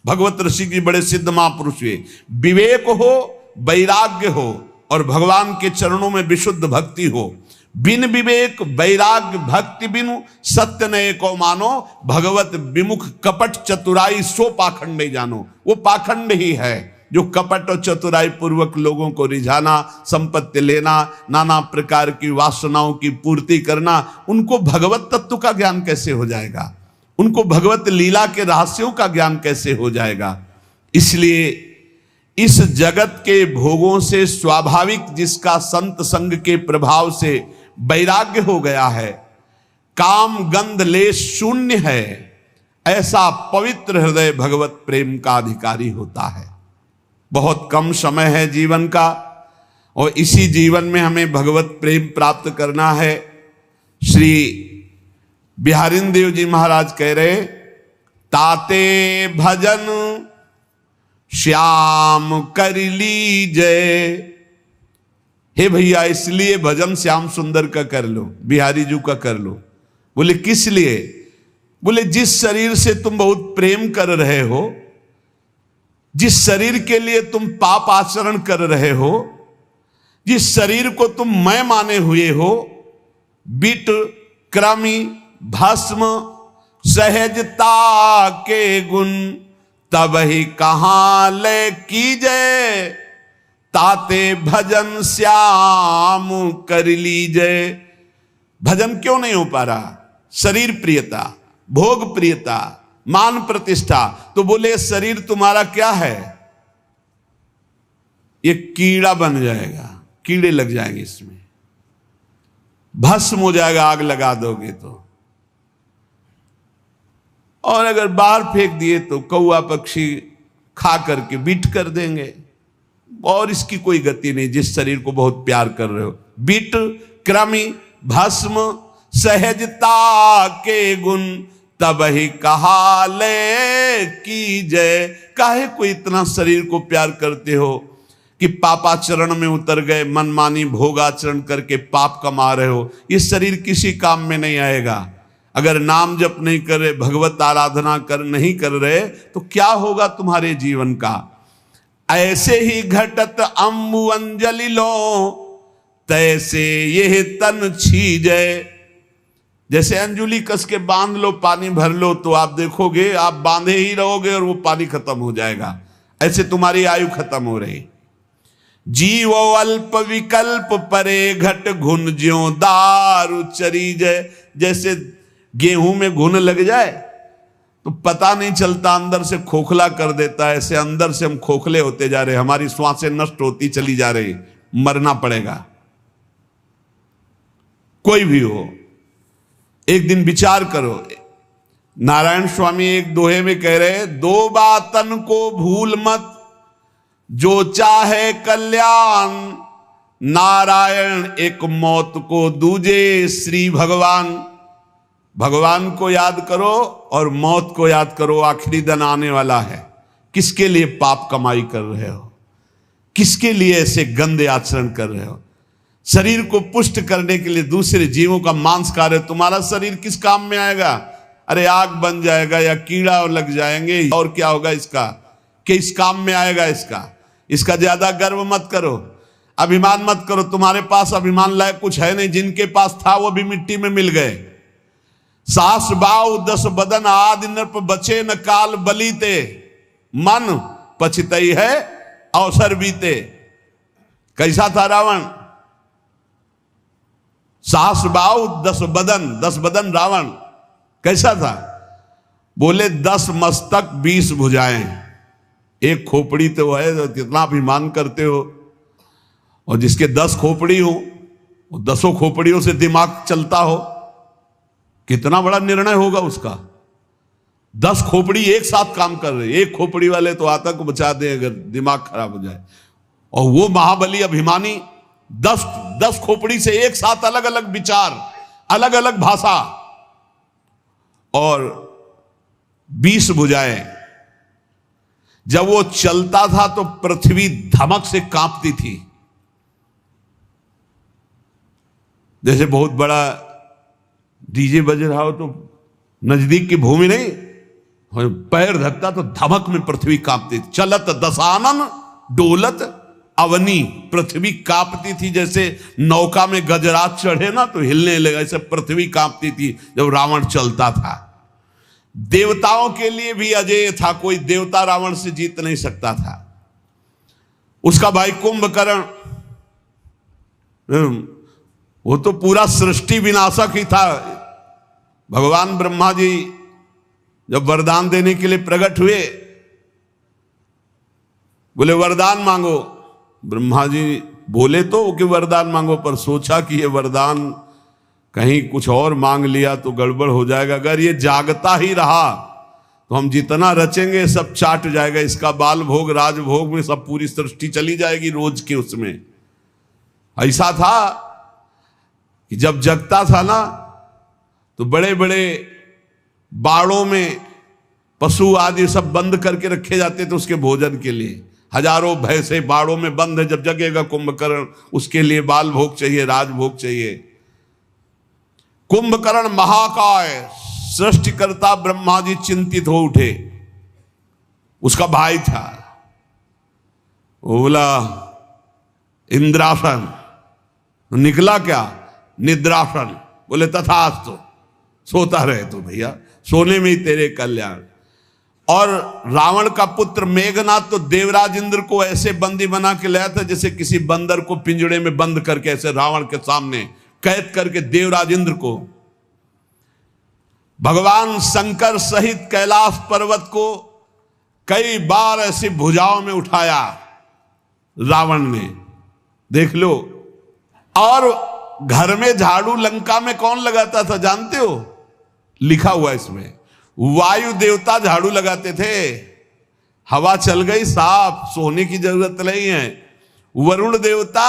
भगवत ऋषि की बड़े सिद्ध महापुरुष हुए। विवेक हो, वैराग्य हो और भगवान के चरणों में विशुद्ध भक्ति हो। बिन विवेक वैराग्य भक्ति बिनु सत्य न एको मानो। भगवत विमुख कपट चतुराई सो पाखंड जानो। वो पाखंड ही है जो कपट और चतुराई पूर्वक लोगों को रिझाना, संपत्ति लेना, नाना प्रकार की वासनाओं की पूर्ति करना। उनको भगवत तत्व का ज्ञान कैसे हो जाएगा? उनको भगवत लीला के रहस्यों का ज्ञान कैसे हो जाएगा? इसलिए इस जगत के भोगों से स्वाभाविक जिसका संत संग के प्रभाव से वैराग्य हो गया है, काम गंध लेश शून्य है, ऐसा पवित्र हृदय भगवत प्रेम का अधिकारी होता है। बहुत कम समय है जीवन का, और इसी जीवन में हमें भगवत प्रेम प्राप्त करना है। श्री बिहारिन देव जी महाराज कह रहे, ताते भजन श्याम कर लीजय। हे भैया, इसलिए भजन श्याम सुंदर का कर लो, बिहारी जी का कर लो। बोले किस लिए? बोले जिस शरीर से तुम बहुत प्रेम कर रहे हो, जिस शरीर के लिए तुम पाप आचरण कर रहे हो, जिस शरीर को तुम मैं माने हुए हो, बिट क्रमी भस्म सहजता के गुण तब ही कहां ले कीजय। ताते भजन श्याम कर लीजय। भजन क्यों नहीं हो पा रहा? शरीर प्रियता, भोग प्रियता, मान प्रतिष्ठा। तो बोले शरीर तुम्हारा क्या है? ये कीड़ा बन जाएगा, कीड़े लग जाएंगे इसमें, भस्म हो जाएगा आग लगा दोगे तो। और अगर बाहर फेंक दिए तो कौआ पक्षी खा करके बीट कर देंगे, और इसकी कोई गति नहीं जिस शरीर को बहुत प्यार कर रहे हो। बीट, कृमि, भस्म, सहजता के गुण तब ही कहा ले की जय। काहे को इतना शरीर को प्यार करते हो कि पापाचरण में उतर गए, मनमानी भोगाचरण करके पाप कमा रहे हो। ये शरीर किसी काम में नहीं आएगा। अगर नाम जप नहीं करे, भगवत आराधना नहीं कर रहे तो क्या होगा तुम्हारे जीवन का? ऐसे ही घटत अम्बु अंजलि लो, तैसे यह तन छीजे। जैसे अंजुली कस के बांध लो, पानी भर लो, तो आप देखोगे आप बांधे ही रहोगे और वो पानी खत्म हो जाएगा। ऐसे तुम्हारी आयु खत्म हो रही। जीवो अल्प विकल्प परे घट घुन ज्यों दारु चरी जय। जैसे गेहूं में घुन लग जाए तो पता नहीं चलता, अंदर से खोखला कर देता है। ऐसे अंदर से हम खोखले होते जा रहे, हमारी श्वासें नष्ट होती चली जा रही, मरना पड़ेगा। कोई भी हो, एक दिन विचार करो। नारायण स्वामी एक दोहे में कह रहे, दो बातन को भूल मत, जो चाहे कल्याण, नारायण एक मौत को दूजे श्री भगवान। भगवान को याद करो और मौत को याद करो, आखिरी दिन आने वाला है। किसके लिए पाप कमाई कर रहे हो? किसके लिए ऐसे गंदे आचरण कर रहे हो? शरीर को पुष्ट करने के लिए दूसरे जीवों का मांस खा रहे हो। तुम्हारा शरीर किस काम में आएगा? अरे आग बन जाएगा या कीड़ा लग जाएंगे, और क्या होगा इसका? किस काम में आएगा इसका ज्यादा गर्व मत करो, अभिमान मत करो। तुम्हारे पास अभिमान लायक कुछ है नहीं। जिनके पास था वो भी मिट्टी में मिल गए। सास बाऊ 10 बदन आदि नृप बचे न काल बलीते, मन पछतई है अवसर बीते। कैसा था रावण? सास बाऊ 10 बदन रावण कैसा था? बोले 10 मस्तक 20 भुजाएं, एक खोपड़ी तो है, तो कितना अभिमान करते हो। और जिसके 10 खोपड़ी हो, वो 10 खोपड़ियों से दिमाग चलता हो, कितना बड़ा निर्णय होगा उसका। 10 खोपड़ी एक साथ काम कर रहे, एक खोपड़ी वाले तो आतंक को बचा दे अगर दिमाग खराब हो जाए। और वो महाबली अभिमानी 10 खोपड़ी से एक साथ अलग अलग विचार, अलग अलग भाषा और 20 भुजाएं। जब वो चलता था तो पृथ्वी धमक से कांपती थी। जैसे बहुत बड़ा डीजे बज रहा हो तो नजदीक की भूमि नहीं, पैर धकता तो धमक में पृथ्वी कांपती थी। चलत दशानन डोलत अवनी, पृथ्वी कांपती थी। जैसे नौका में गजरात चढ़े ना तो हिलने लगा, ऐसे पृथ्वी कांपती थी जब रावण चलता था। देवताओं के लिए भी अजेय था, कोई देवता रावण से जीत नहीं सकता था। उसका भाई कुंभकर्ण, वो तो पूरा सृष्टि विनाशक ही था। भगवान ब्रह्मा जी जब वरदान देने के लिए प्रकट हुए, बोले वरदान मांगो। ब्रह्मा जी बोले तो कि वरदान मांगो, पर सोचा कि ये वरदान कहीं कुछ और मांग लिया तो गड़बड़ हो जाएगा। अगर ये जागता ही रहा तो हम जितना रचेंगे सब चाट जाएगा। इसका बाल भोग राजभोग में सब पूरी सृष्टि चली जाएगी रोज की। उसमें ऐसा था कि जब जगता था ना तो बड़े बड़े बाड़ों में पशु आदि सब बंद करके रखे जाते थे उसके भोजन के लिए। हजारों भैंसे बाड़ों में बंद है, जब जगेगा कुंभकर्ण उसके लिए बाल भोग चाहिए, राजभोग चाहिए। कुंभकर्ण महाकाय सृष्टिकर्ता ब्रह्मा जी चिंतित हो उठे। उसका भाई था, वो बोला इंद्रासन, निकला क्या? निद्रासन। बोले तथास्तु, सोता रहे तो भैया, सोने में ही तेरे कल्याण। और रावण का पुत्र मेघनाथ तो देवराज इंद्र को ऐसे बंदी बना के लाया था जैसे किसी बंदर को पिंजड़े में बंद करके, ऐसे रावण के सामने कैद करके देवराज इंद्र को। भगवान शंकर सहित कैलाश पर्वत को कई बार ऐसी भुजाओं में उठाया रावण ने, देख लो। और घर में झाड़ू लंका में कौन लगाता था जानते हो? लिखा हुआ इसमें, वायु देवता झाड़ू लगाते थे। हवा चल गई साफ, सोने की जरूरत नहीं है। वरुण देवता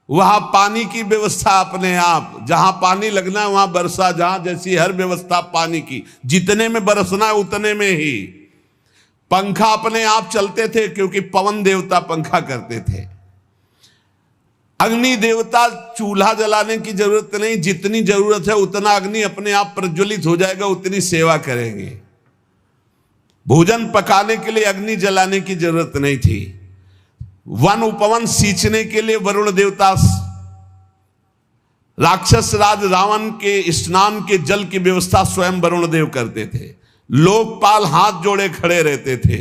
वहां पानी की व्यवस्था अपने आप, जहां पानी लगना है वहां बरसा, जहां जैसी हर व्यवस्था पानी की, जितने में बरसना है उतने में ही। पंखा अपने आप चलते थे क्योंकि पवन देवता पंखा करते थे। अग्नि देवता चूल्हा जलाने की जरूरत नहीं, जितनी जरूरत है उतना अग्नि अपने आप प्रज्वलित हो जाएगा, उतनी सेवा करेंगे। भोजन पकाने के लिए अग्नि जलाने की जरूरत नहीं थी। वन उपवन सींचने के लिए वरुण देवता, राक्षस राज रावण के स्नान के जल की व्यवस्था स्वयं वरुण देव करते थे। लोकपाल हाथ जोड़े खड़े रहते थे।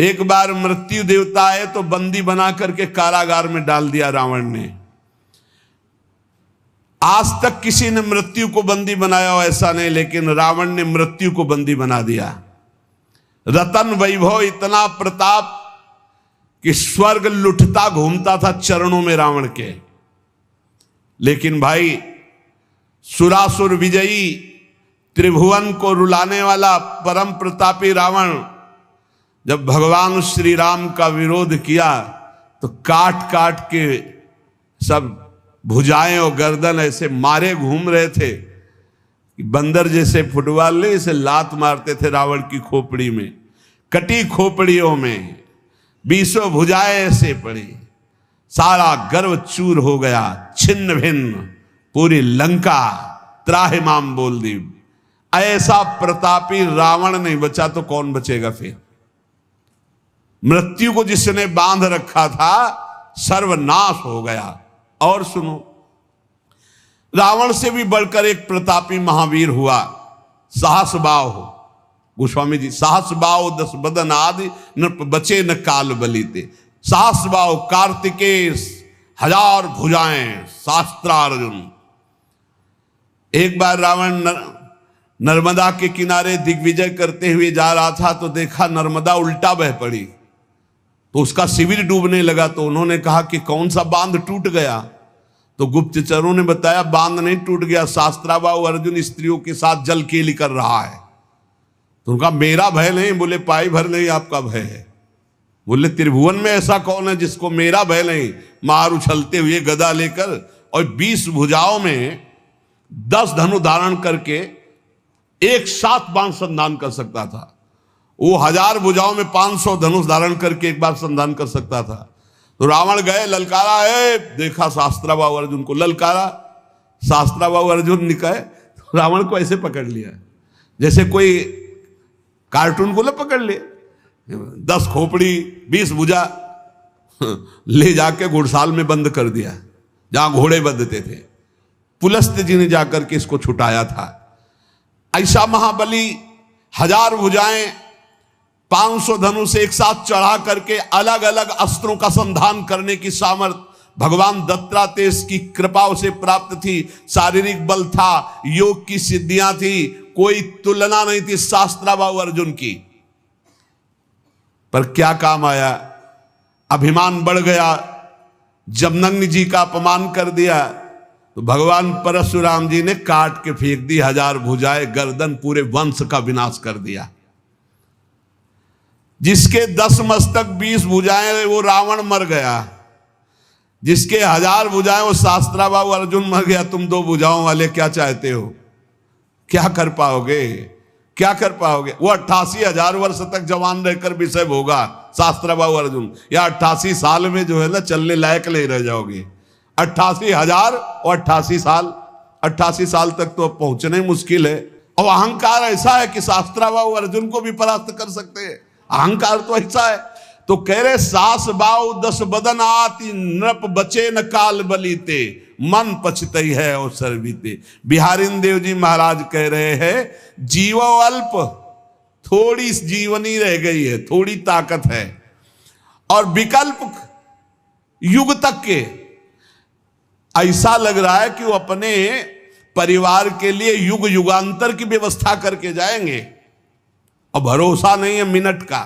एक बार मृत्यु देवता आए तो बंदी बना करके कारागार में डाल दिया रावण ने। आज तक किसी ने मृत्यु को बंदी बनाया हो ऐसा नहीं, लेकिन रावण ने मृत्यु को बंदी बना दिया। रतन वैभव, इतना प्रताप कि स्वर्ग लुटता घूमता था चरणों में रावण के। लेकिन भाई सुरासुर विजयी, त्रिभुवन को रुलाने वाला परम प्रतापी रावण जब भगवान श्री राम का विरोध किया तो काट काट के सब भुजाएं और गर्दन ऐसे मारे घूम रहे थे। बंदर जैसे फुटबॉल ने इसे लात मारते थे रावण की खोपड़ी में, कटी खोपड़ियों में 20 भुजाएं ऐसे पड़ी। सारा गर्व चूर हो गया, छिन्न भिन्न, पूरी लंका त्राहिमाम बोल दी। ऐसा प्रतापी रावण नहीं बचा तो कौन बचेगा फिर? मृत्यु को जिसने बांध रखा था सर्वनाश हो गया। और सुनो, रावण से भी बढ़कर एक प्रतापी महावीर हुआ, सहस्रबाहु गोस्वामी जी। सहस्रबाहु 10 बदन आदि न बचे न काल बलीते। सहस्रबाहु कार्तिकेय 1000 भुजाएं शास्त्रार्जुन। एक बार रावण नर्मदा के किनारे दिग्विजय करते हुए जा रहा था तो देखा नर्मदा उल्टा बह पड़ी, तो उसका शिविर डूबने लगा। तो उन्होंने कहा कि कौन सा बांध टूट गया? तो गुप्तचरों ने बताया बांध नहीं टूट गया, शास्त्राबाहु अर्जुन स्त्रियों के साथ जल केली कर रहा है। तो उनका मेरा भय नहीं, बोले पाई भर नहीं आपका भय है। बोले त्रिभुवन में ऐसा कौन है जिसको मेरा भय नहीं? मार उछलते हुए गदा लेकर और 20 भुजाओं में 10 धनु धारण करके एक साथ बाण संधान कर सकता था। वो 1000 भुजाओं में 500 धनुष धारण करके एक बार संधान कर सकता था। तो रावण गए, ललकारा है, देखा शास्त्राबाहु अर्जुन को, ललकारा, शास्त्राबाहु अर्जुन निकाय। तो रावण को ऐसे पकड़ लिया जैसे कोई कार्टून को पकड़ लिए। 10 खोपड़ी 20 भुजा ले जाके घुड़साल में बंद कर दिया, जहां घोड़े बंधते थे। पुलस्त्य जी ने जाकर के इसको छुटाया था। ऐसा महाबली 1000 भुजाएं 500 धनुष एक साथ चढ़ा करके अलग अलग अस्त्रों का संधान करने की सामर्थ्य भगवान दत्तात्रेय की कृपा से प्राप्त थी। शारीरिक बल था, योग की सिद्धियां थी, कोई तुलना नहीं थी शास्त्राबाहु अर्जुन की। पर क्या काम आया? अभिमान बढ़ गया, जमदग्नि जी का अपमान कर दिया। तो भगवान परशुराम जी ने काट के फेंक दी 1000 भुजाएं, गर्दन, पूरे वंश का विनाश कर दिया। जिसके 10 मस्तक 20 भुजाएं वो रावण मर गया, जिसके 1000 भुजाएं वो शास्त्राबाहु अर्जुन मर गया। तुम 2 भुजाओं वाले क्या चाहते हो? क्या कर पाओगे? क्या कर पाओगे? वो 88,000 वर्ष तक जवान रहकर विषय भोगा शास्त्राबाहु अर्जुन, या 88 साल में जो है ना चलने लायक नहीं रह जाओगे। 88,000 और 88 साल, 88 साल तक तो पहुंचना ही मुश्किल है। और अहंकार ऐसा है कि शास्त्राबाहु अर्जुन को भी परास्त कर सकते हैं। अहंकार तो ऐसा है। तो कह रहे सास बाऊ 10 बदन आती, नृप बचे न काल बलीते, मन पछतई है अवसर बीते। बिहारी देव जी महाराज कह रहे हैं जीवो अल्प, थोड़ी जीवनी रह गई है, थोड़ी ताकत है, और विकल्प युग तक के। ऐसा लग रहा है कि वो अपने परिवार के लिए युग युगांतर की व्यवस्था करके जाएंगे और भरोसा नहीं है मिनट का।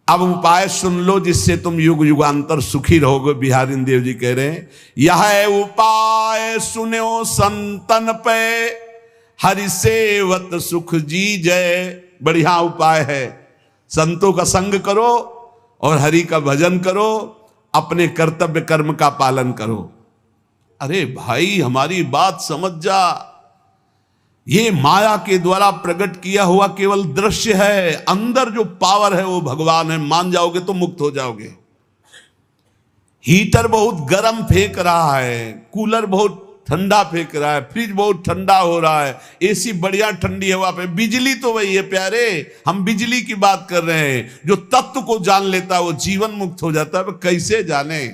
अब उपाय सुन लो जिससे तुम युग युगांतर सुखी रहोगे। बिहारी देव जी कह रहे हैं, यह उपाय सुनो संतन पे, हरि सेवत सुख जी जय। बढ़िया उपाय है, संतों का संग करो और हरि का भजन करो, अपने कर्तव्य कर्म का पालन करो। अरे भाई हमारी बात समझ जा, ये माया के द्वारा प्रकट किया हुआ केवल दृश्य है, अंदर जो पावर है वो भगवान है। मान जाओगे तो मुक्त हो जाओगे। हीटर बहुत गर्म फेंक रहा है, कूलर बहुत ठंडा फेंक रहा है, फ्रिज बहुत ठंडा हो रहा है, एसी बढ़िया ठंडी हवा पे, बिजली तो वही है प्यारे। हम बिजली की बात कर रहे हैं। जो तत्व को जान लेता है वो जीवन मुक्त हो जाता है। कैसे जाने?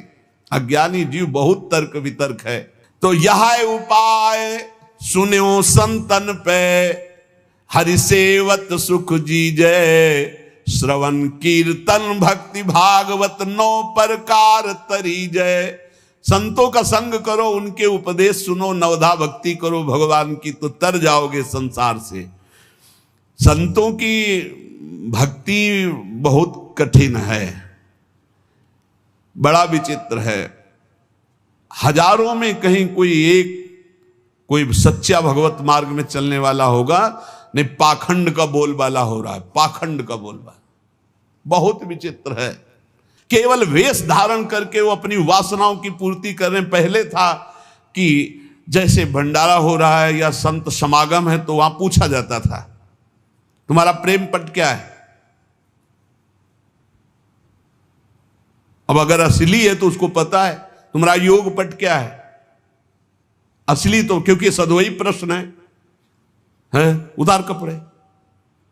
अज्ञानी जीव बहुत तर्क वितर्क है। तो यह उपाय सुनो संतन पे, हरि सेवत सुख जी जय। श्रवण कीर्तन भक्ति भागवत 9 प्रकार तरी जय। संतों का संग करो, उनके उपदेश सुनो, नवधा भक्ति करो भगवान की, तो तर जाओगे संसार से। संतों की भक्ति बहुत कठिन है, बड़ा विचित्र है। हजारों में कहीं कोई सच्चा भगवत मार्ग में चलने वाला होगा, नहीं पाखंड का बोलबाला हो रहा है, पाखंड का बोलबाला। बहुत विचित्र है। केवल वेश धारण करके वो अपनी वासनाओं की पूर्ति कर रहे हैं। पहले था कि जैसे भंडारा हो रहा है या संत समागम है तो वहां पूछा जाता था, तुम्हारा प्रेम पट क्या है? अब अगर असली है तो उसको पता है तुम्हारा योग पट क्या है। असली तो क्योंकि सद्वई प्रश्न है, उतार कपड़े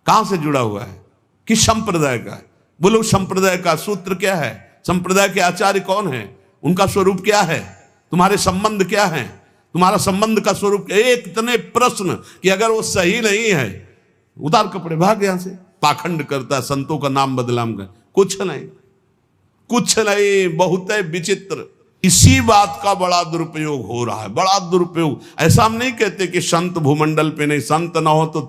कहां से जुड़ा हुआ है, किस संप्रदाय का है? बोलो संप्रदाय का सूत्र क्या है, संप्रदाय के आचार्य कौन है, उनका स्वरूप क्या है, तुम्हारे संबंध क्या है, तुम्हारा संबंध का स्वरूप। एक इतने प्रश्न कि अगर वो सही नहीं है उतार कपड़े भाग यहां से। पाखंड करता है, संतों का नाम बदनाम कर, कुछ नहीं, बहुत है विचित्र। इसी बात का बड़ा दुरुपयोग हो रहा है, बड़ा दुरुपयोग। ऐसा हम नहीं कहते कि संत भूमंडल पे नहीं, संत ना हो तो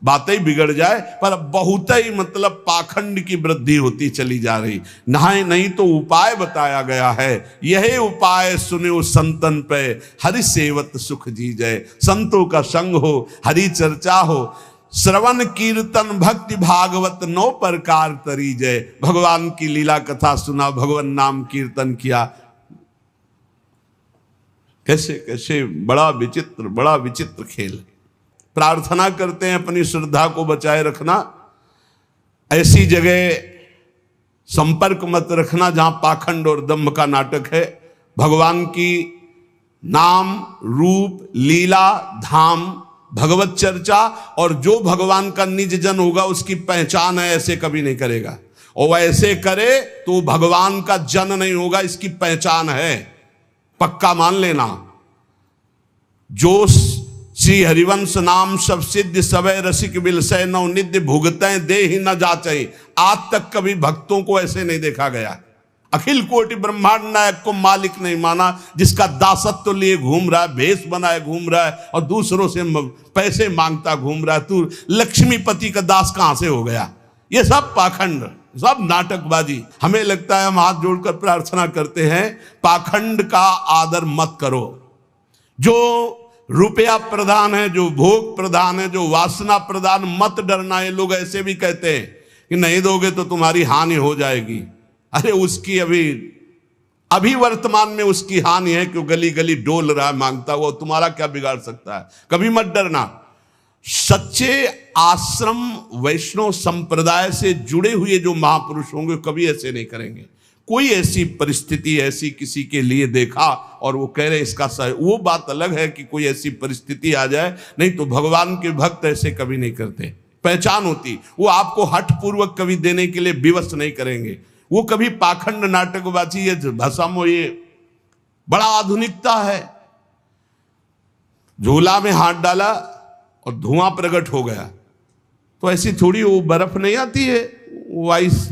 बातें ही बिगड़ जाए, पर बहुत ही मतलब पाखंड की वृद्धि होती चली जा रही। नहाए नहीं तो उपाय बताया गया है, यही उपाय सुनो संतन पे, हरि सेवत सुख जी जय। संतों का संग हो, हरि चर्चा हो, श्रवण कीर्तन भक्ति भागवत 9 प्रकार तरी जय। भगवान की लीला कथा सुना, भगवान नाम कीर्तन किया। कैसे कैसे बड़ा विचित्र खेल। प्रार्थना करते हैं अपनी श्रद्धा को बचाए रखना, ऐसी जगह संपर्क मत रखना जहां पाखंड और दंभ का नाटक है। भगवान की नाम रूप लीला धाम भगवत चर्चा, और जो भगवान का निज जन होगा उसकी पहचान है, ऐसे कभी नहीं करेगा। और ऐसे करे तो भगवान का जन नहीं होगा, इसकी पहचान है, पक्का मान लेना। जो श्री हरिवंश नाम सब सिद्ध सवै रसिक बिलसै नौ नित्य भुगतै दे ही न जाचै। आज तक कभी भक्तों को ऐसे नहीं देखा गया। अखिल कोटि ब्रह्मांड नायक को मालिक नहीं माना, जिसका दासत्व तो लिए घूम रहा है, भेष बनाए घूम रहा है और दूसरों से पैसे मांगता घूम रहा है। तू लक्ष्मीपति का दास कहां से हो गया? ये सब पाखंड, सब नाटकबाजी। हमें लगता है हम हाथ जोड़कर प्रार्थना करते हैं, पाखंड का आदर मत करो। जो रुपया प्रधान है, जो भोग प्रधान है, जो वासना प्रधान, मत डरना। ये लोग ऐसे भी कहते हैं कि नहीं दोगे तो तुम्हारी हानि हो जाएगी। अरे उसकी अभी वर्तमान में उसकी हानि है कि गली गली डोल रहा है मांगता हुआ, तुम्हारा क्या बिगाड़ सकता है? कभी मत डरना। सच्चे आश्रम वैष्णव संप्रदाय से जुड़े हुए जो महापुरुष होंगे कभी ऐसे नहीं करेंगे। कोई ऐसी परिस्थिति ऐसी किसी के लिए देखा और वो कह रहे इसका सही, वो बात अलग है कि कोई ऐसी परिस्थिति आ जाए, नहीं तो भगवान के भक्त ऐसे कभी नहीं करते। पहचान होती, वो आपको हठ पूर्वक कभी देने के लिए विवश नहीं करेंगे। वो कभी पाखंड नाटकबाजी, ये भाषा में ये बड़ा आधुनिकता है। झोला में हाथ डाला और धुआं प्रकट हो गया, तो ऐसी थोड़ी वो बर्फ नहीं आती है, वो आइस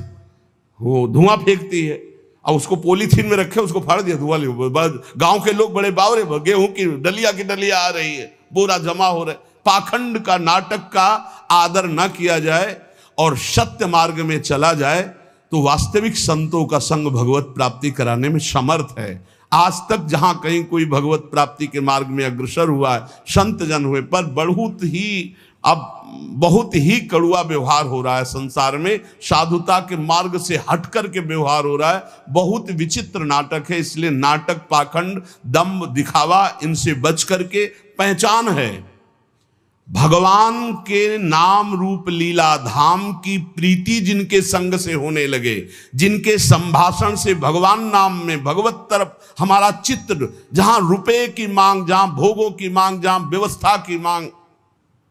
वो धुआं फेंकती है। अब उसको पॉलीथीन में रखे, उसको फाड़ दिया, धुआं लिया। गांव के लोग बड़े बावरे, गेहूं की डलिया आ रही है, बोरा जमा हो रहा है। पाखंड का, नाटक का आदर न किया जाए और सत्य मार्ग में चला जाए तो वास्तविक संतों का संग भगवत प्राप्ति कराने में समर्थ है। आज तक जहां कहीं कोई भगवत प्राप्ति के मार्ग में अग्रसर हुआ है, संत जन हुए, पर बहुत ही कड़ुआ व्यवहार हो रहा है संसार में। साधुता के मार्ग से हट कर के व्यवहार हो रहा है। बहुत विचित्र नाटक है। इसलिए नाटक, पाखंड, दंभ, दिखावा, इनसे बच करके पहचान है भगवान के नाम रूप लीला धाम की प्रीति जिनके संग से होने लगे, जिनके संभाषण से भगवान नाम में, भगवत तरफ हमारा चित्त, जहां रुपए की मांग, जहां भोगों की मांग, जहां व्यवस्था की मांग।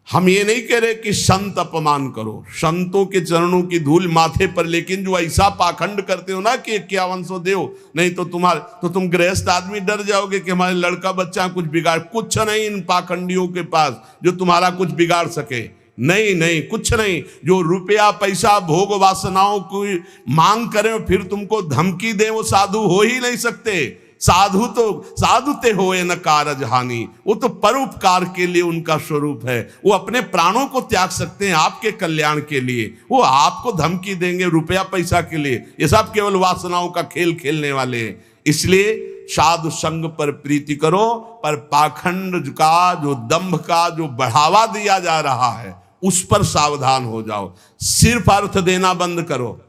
हम ये नहीं कह रहे कि संत अपमान करो, संतों के चरणों की धूल माथे पर, लेकिन जो ऐसा पाखंड करते हो ना कि 5100 दो, नहीं तो तुम गृहस्थ आदमी डर जाओगे कि हमारे लड़का बच्चा कुछ बिगाड़। कुछ नहीं इन पाखंडियों के पास जो तुम्हारा कुछ बिगाड़ सके। नहीं, कुछ नहीं। जो रुपया पैसा भोग वासनाओं की मांग करें फिर तुमको धमकी दे, वो साधु हो ही नहीं सकते। साधु ते होए न कारज हानि, वो तो परोपकार के लिए उनका स्वरूप है। वो अपने प्राणों को त्याग सकते हैं आपके कल्याण के लिए। वो आपको धमकी देंगे रुपया पैसा के लिए? ये सब केवल वासनाओं का खेल खेलने वाले हैं। इसलिए साधु संग पर प्रीति करो, पर पाखंड का, जो दंभ का जो बढ़ावा दिया जा रहा है उस पर सावधान हो जाओ। सिर्फ अर्थ देना बंद करो।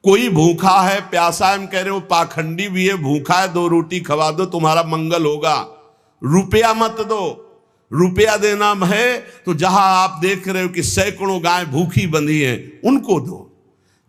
कोई भूखा है, प्यासा है, हम कह रहे हो पाखंडी भी है, भूखा है, 2 रोटी खवा दो, तुम्हारा मंगल होगा। रुपया मत दो। रुपया देना है तो जहां आप देख रहे हो कि सैकड़ों गाय भूखी बंधी हैं, उनको दो।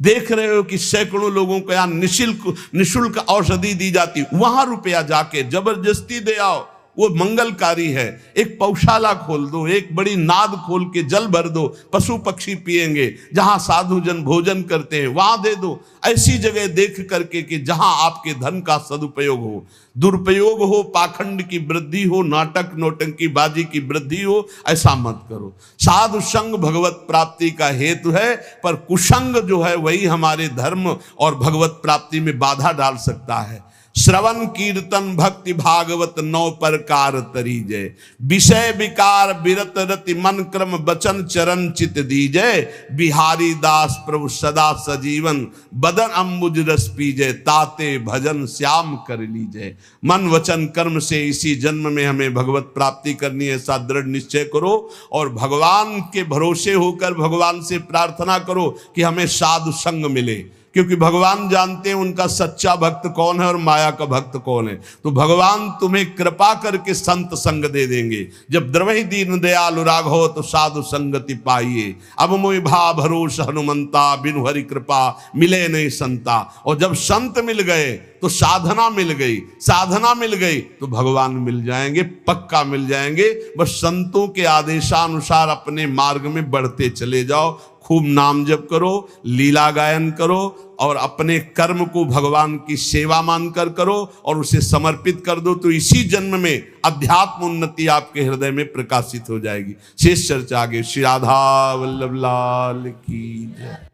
देख रहे हो कि सैकड़ों लोगों को यहां निःशुल्क औषधि दी जाती, वहां रुपया जाके जबरदस्ती दे आओ, वो मंगलकारी है। एक पौशाला खोल दो, एक बड़ी नाद खोल के जल भर दो, पशु पक्षी पिएंगे। जहां साधु जन भोजन करते हैं वहां दे दो। ऐसी जगह देख करके कि जहां आपके धन का सदुपयोग हो, दुरुपयोग हो, पाखंड की वृद्धि हो, नाटक नौटंकी बाजी की वृद्धि हो, ऐसा मत करो। साधु संग भगवत प्राप्ति का हेतु है, पर कुसंग जो है वही हमारे धर्म और भगवत प्राप्ति में बाधा डाल सकता है। श्रवण कीर्तन भक्ति भागवत 9 प्रकार तरीजय, विषय विकार विरत रति मन क्रम बचन चरण चित दीजय। बिहारी दास प्रभु सदा सजीवन, बदन अम्बुज रस पीजय। ताते भजन श्याम कर लीजय। मन वचन कर्म से इसी जन्म में हमें भगवत प्राप्ति करनी है, ऐसा दृढ़ निश्चय करो और भगवान के भरोसे होकर भगवान से प्रार्थना करो कि हमें साधु संग मिले। क्योंकि भगवान जानते हैं उनका सच्चा भक्त कौन है और माया का भक्त कौन है। तो भगवान तुम्हें कृपा करके संत संग दे देंगे। जब द्रवहि दीन दयालु राघव तो साधु संगति पाइए। अब मोहि भा भरोस हनुमंता, बिनु हरि कृपा मिले नहीं संता। और जब संत मिल गए तो साधना मिल गई, साधना मिल गई तो भगवान मिल जाएंगे, पक्का मिल जाएंगे। बस संतों के आदेशानुसार अपने मार्ग में बढ़ते चले जाओ। खूब नाम जप करो, लीला गायन करो और अपने कर्म को भगवान की सेवा मानकर करो और उसे समर्पित कर दो। तो इसी जन्म में अध्यात्म उन्नति आपके हृदय में प्रकाशित हो जाएगी। शेष चर्चा आगे। श्री राधा वल्लभ लाल की जय।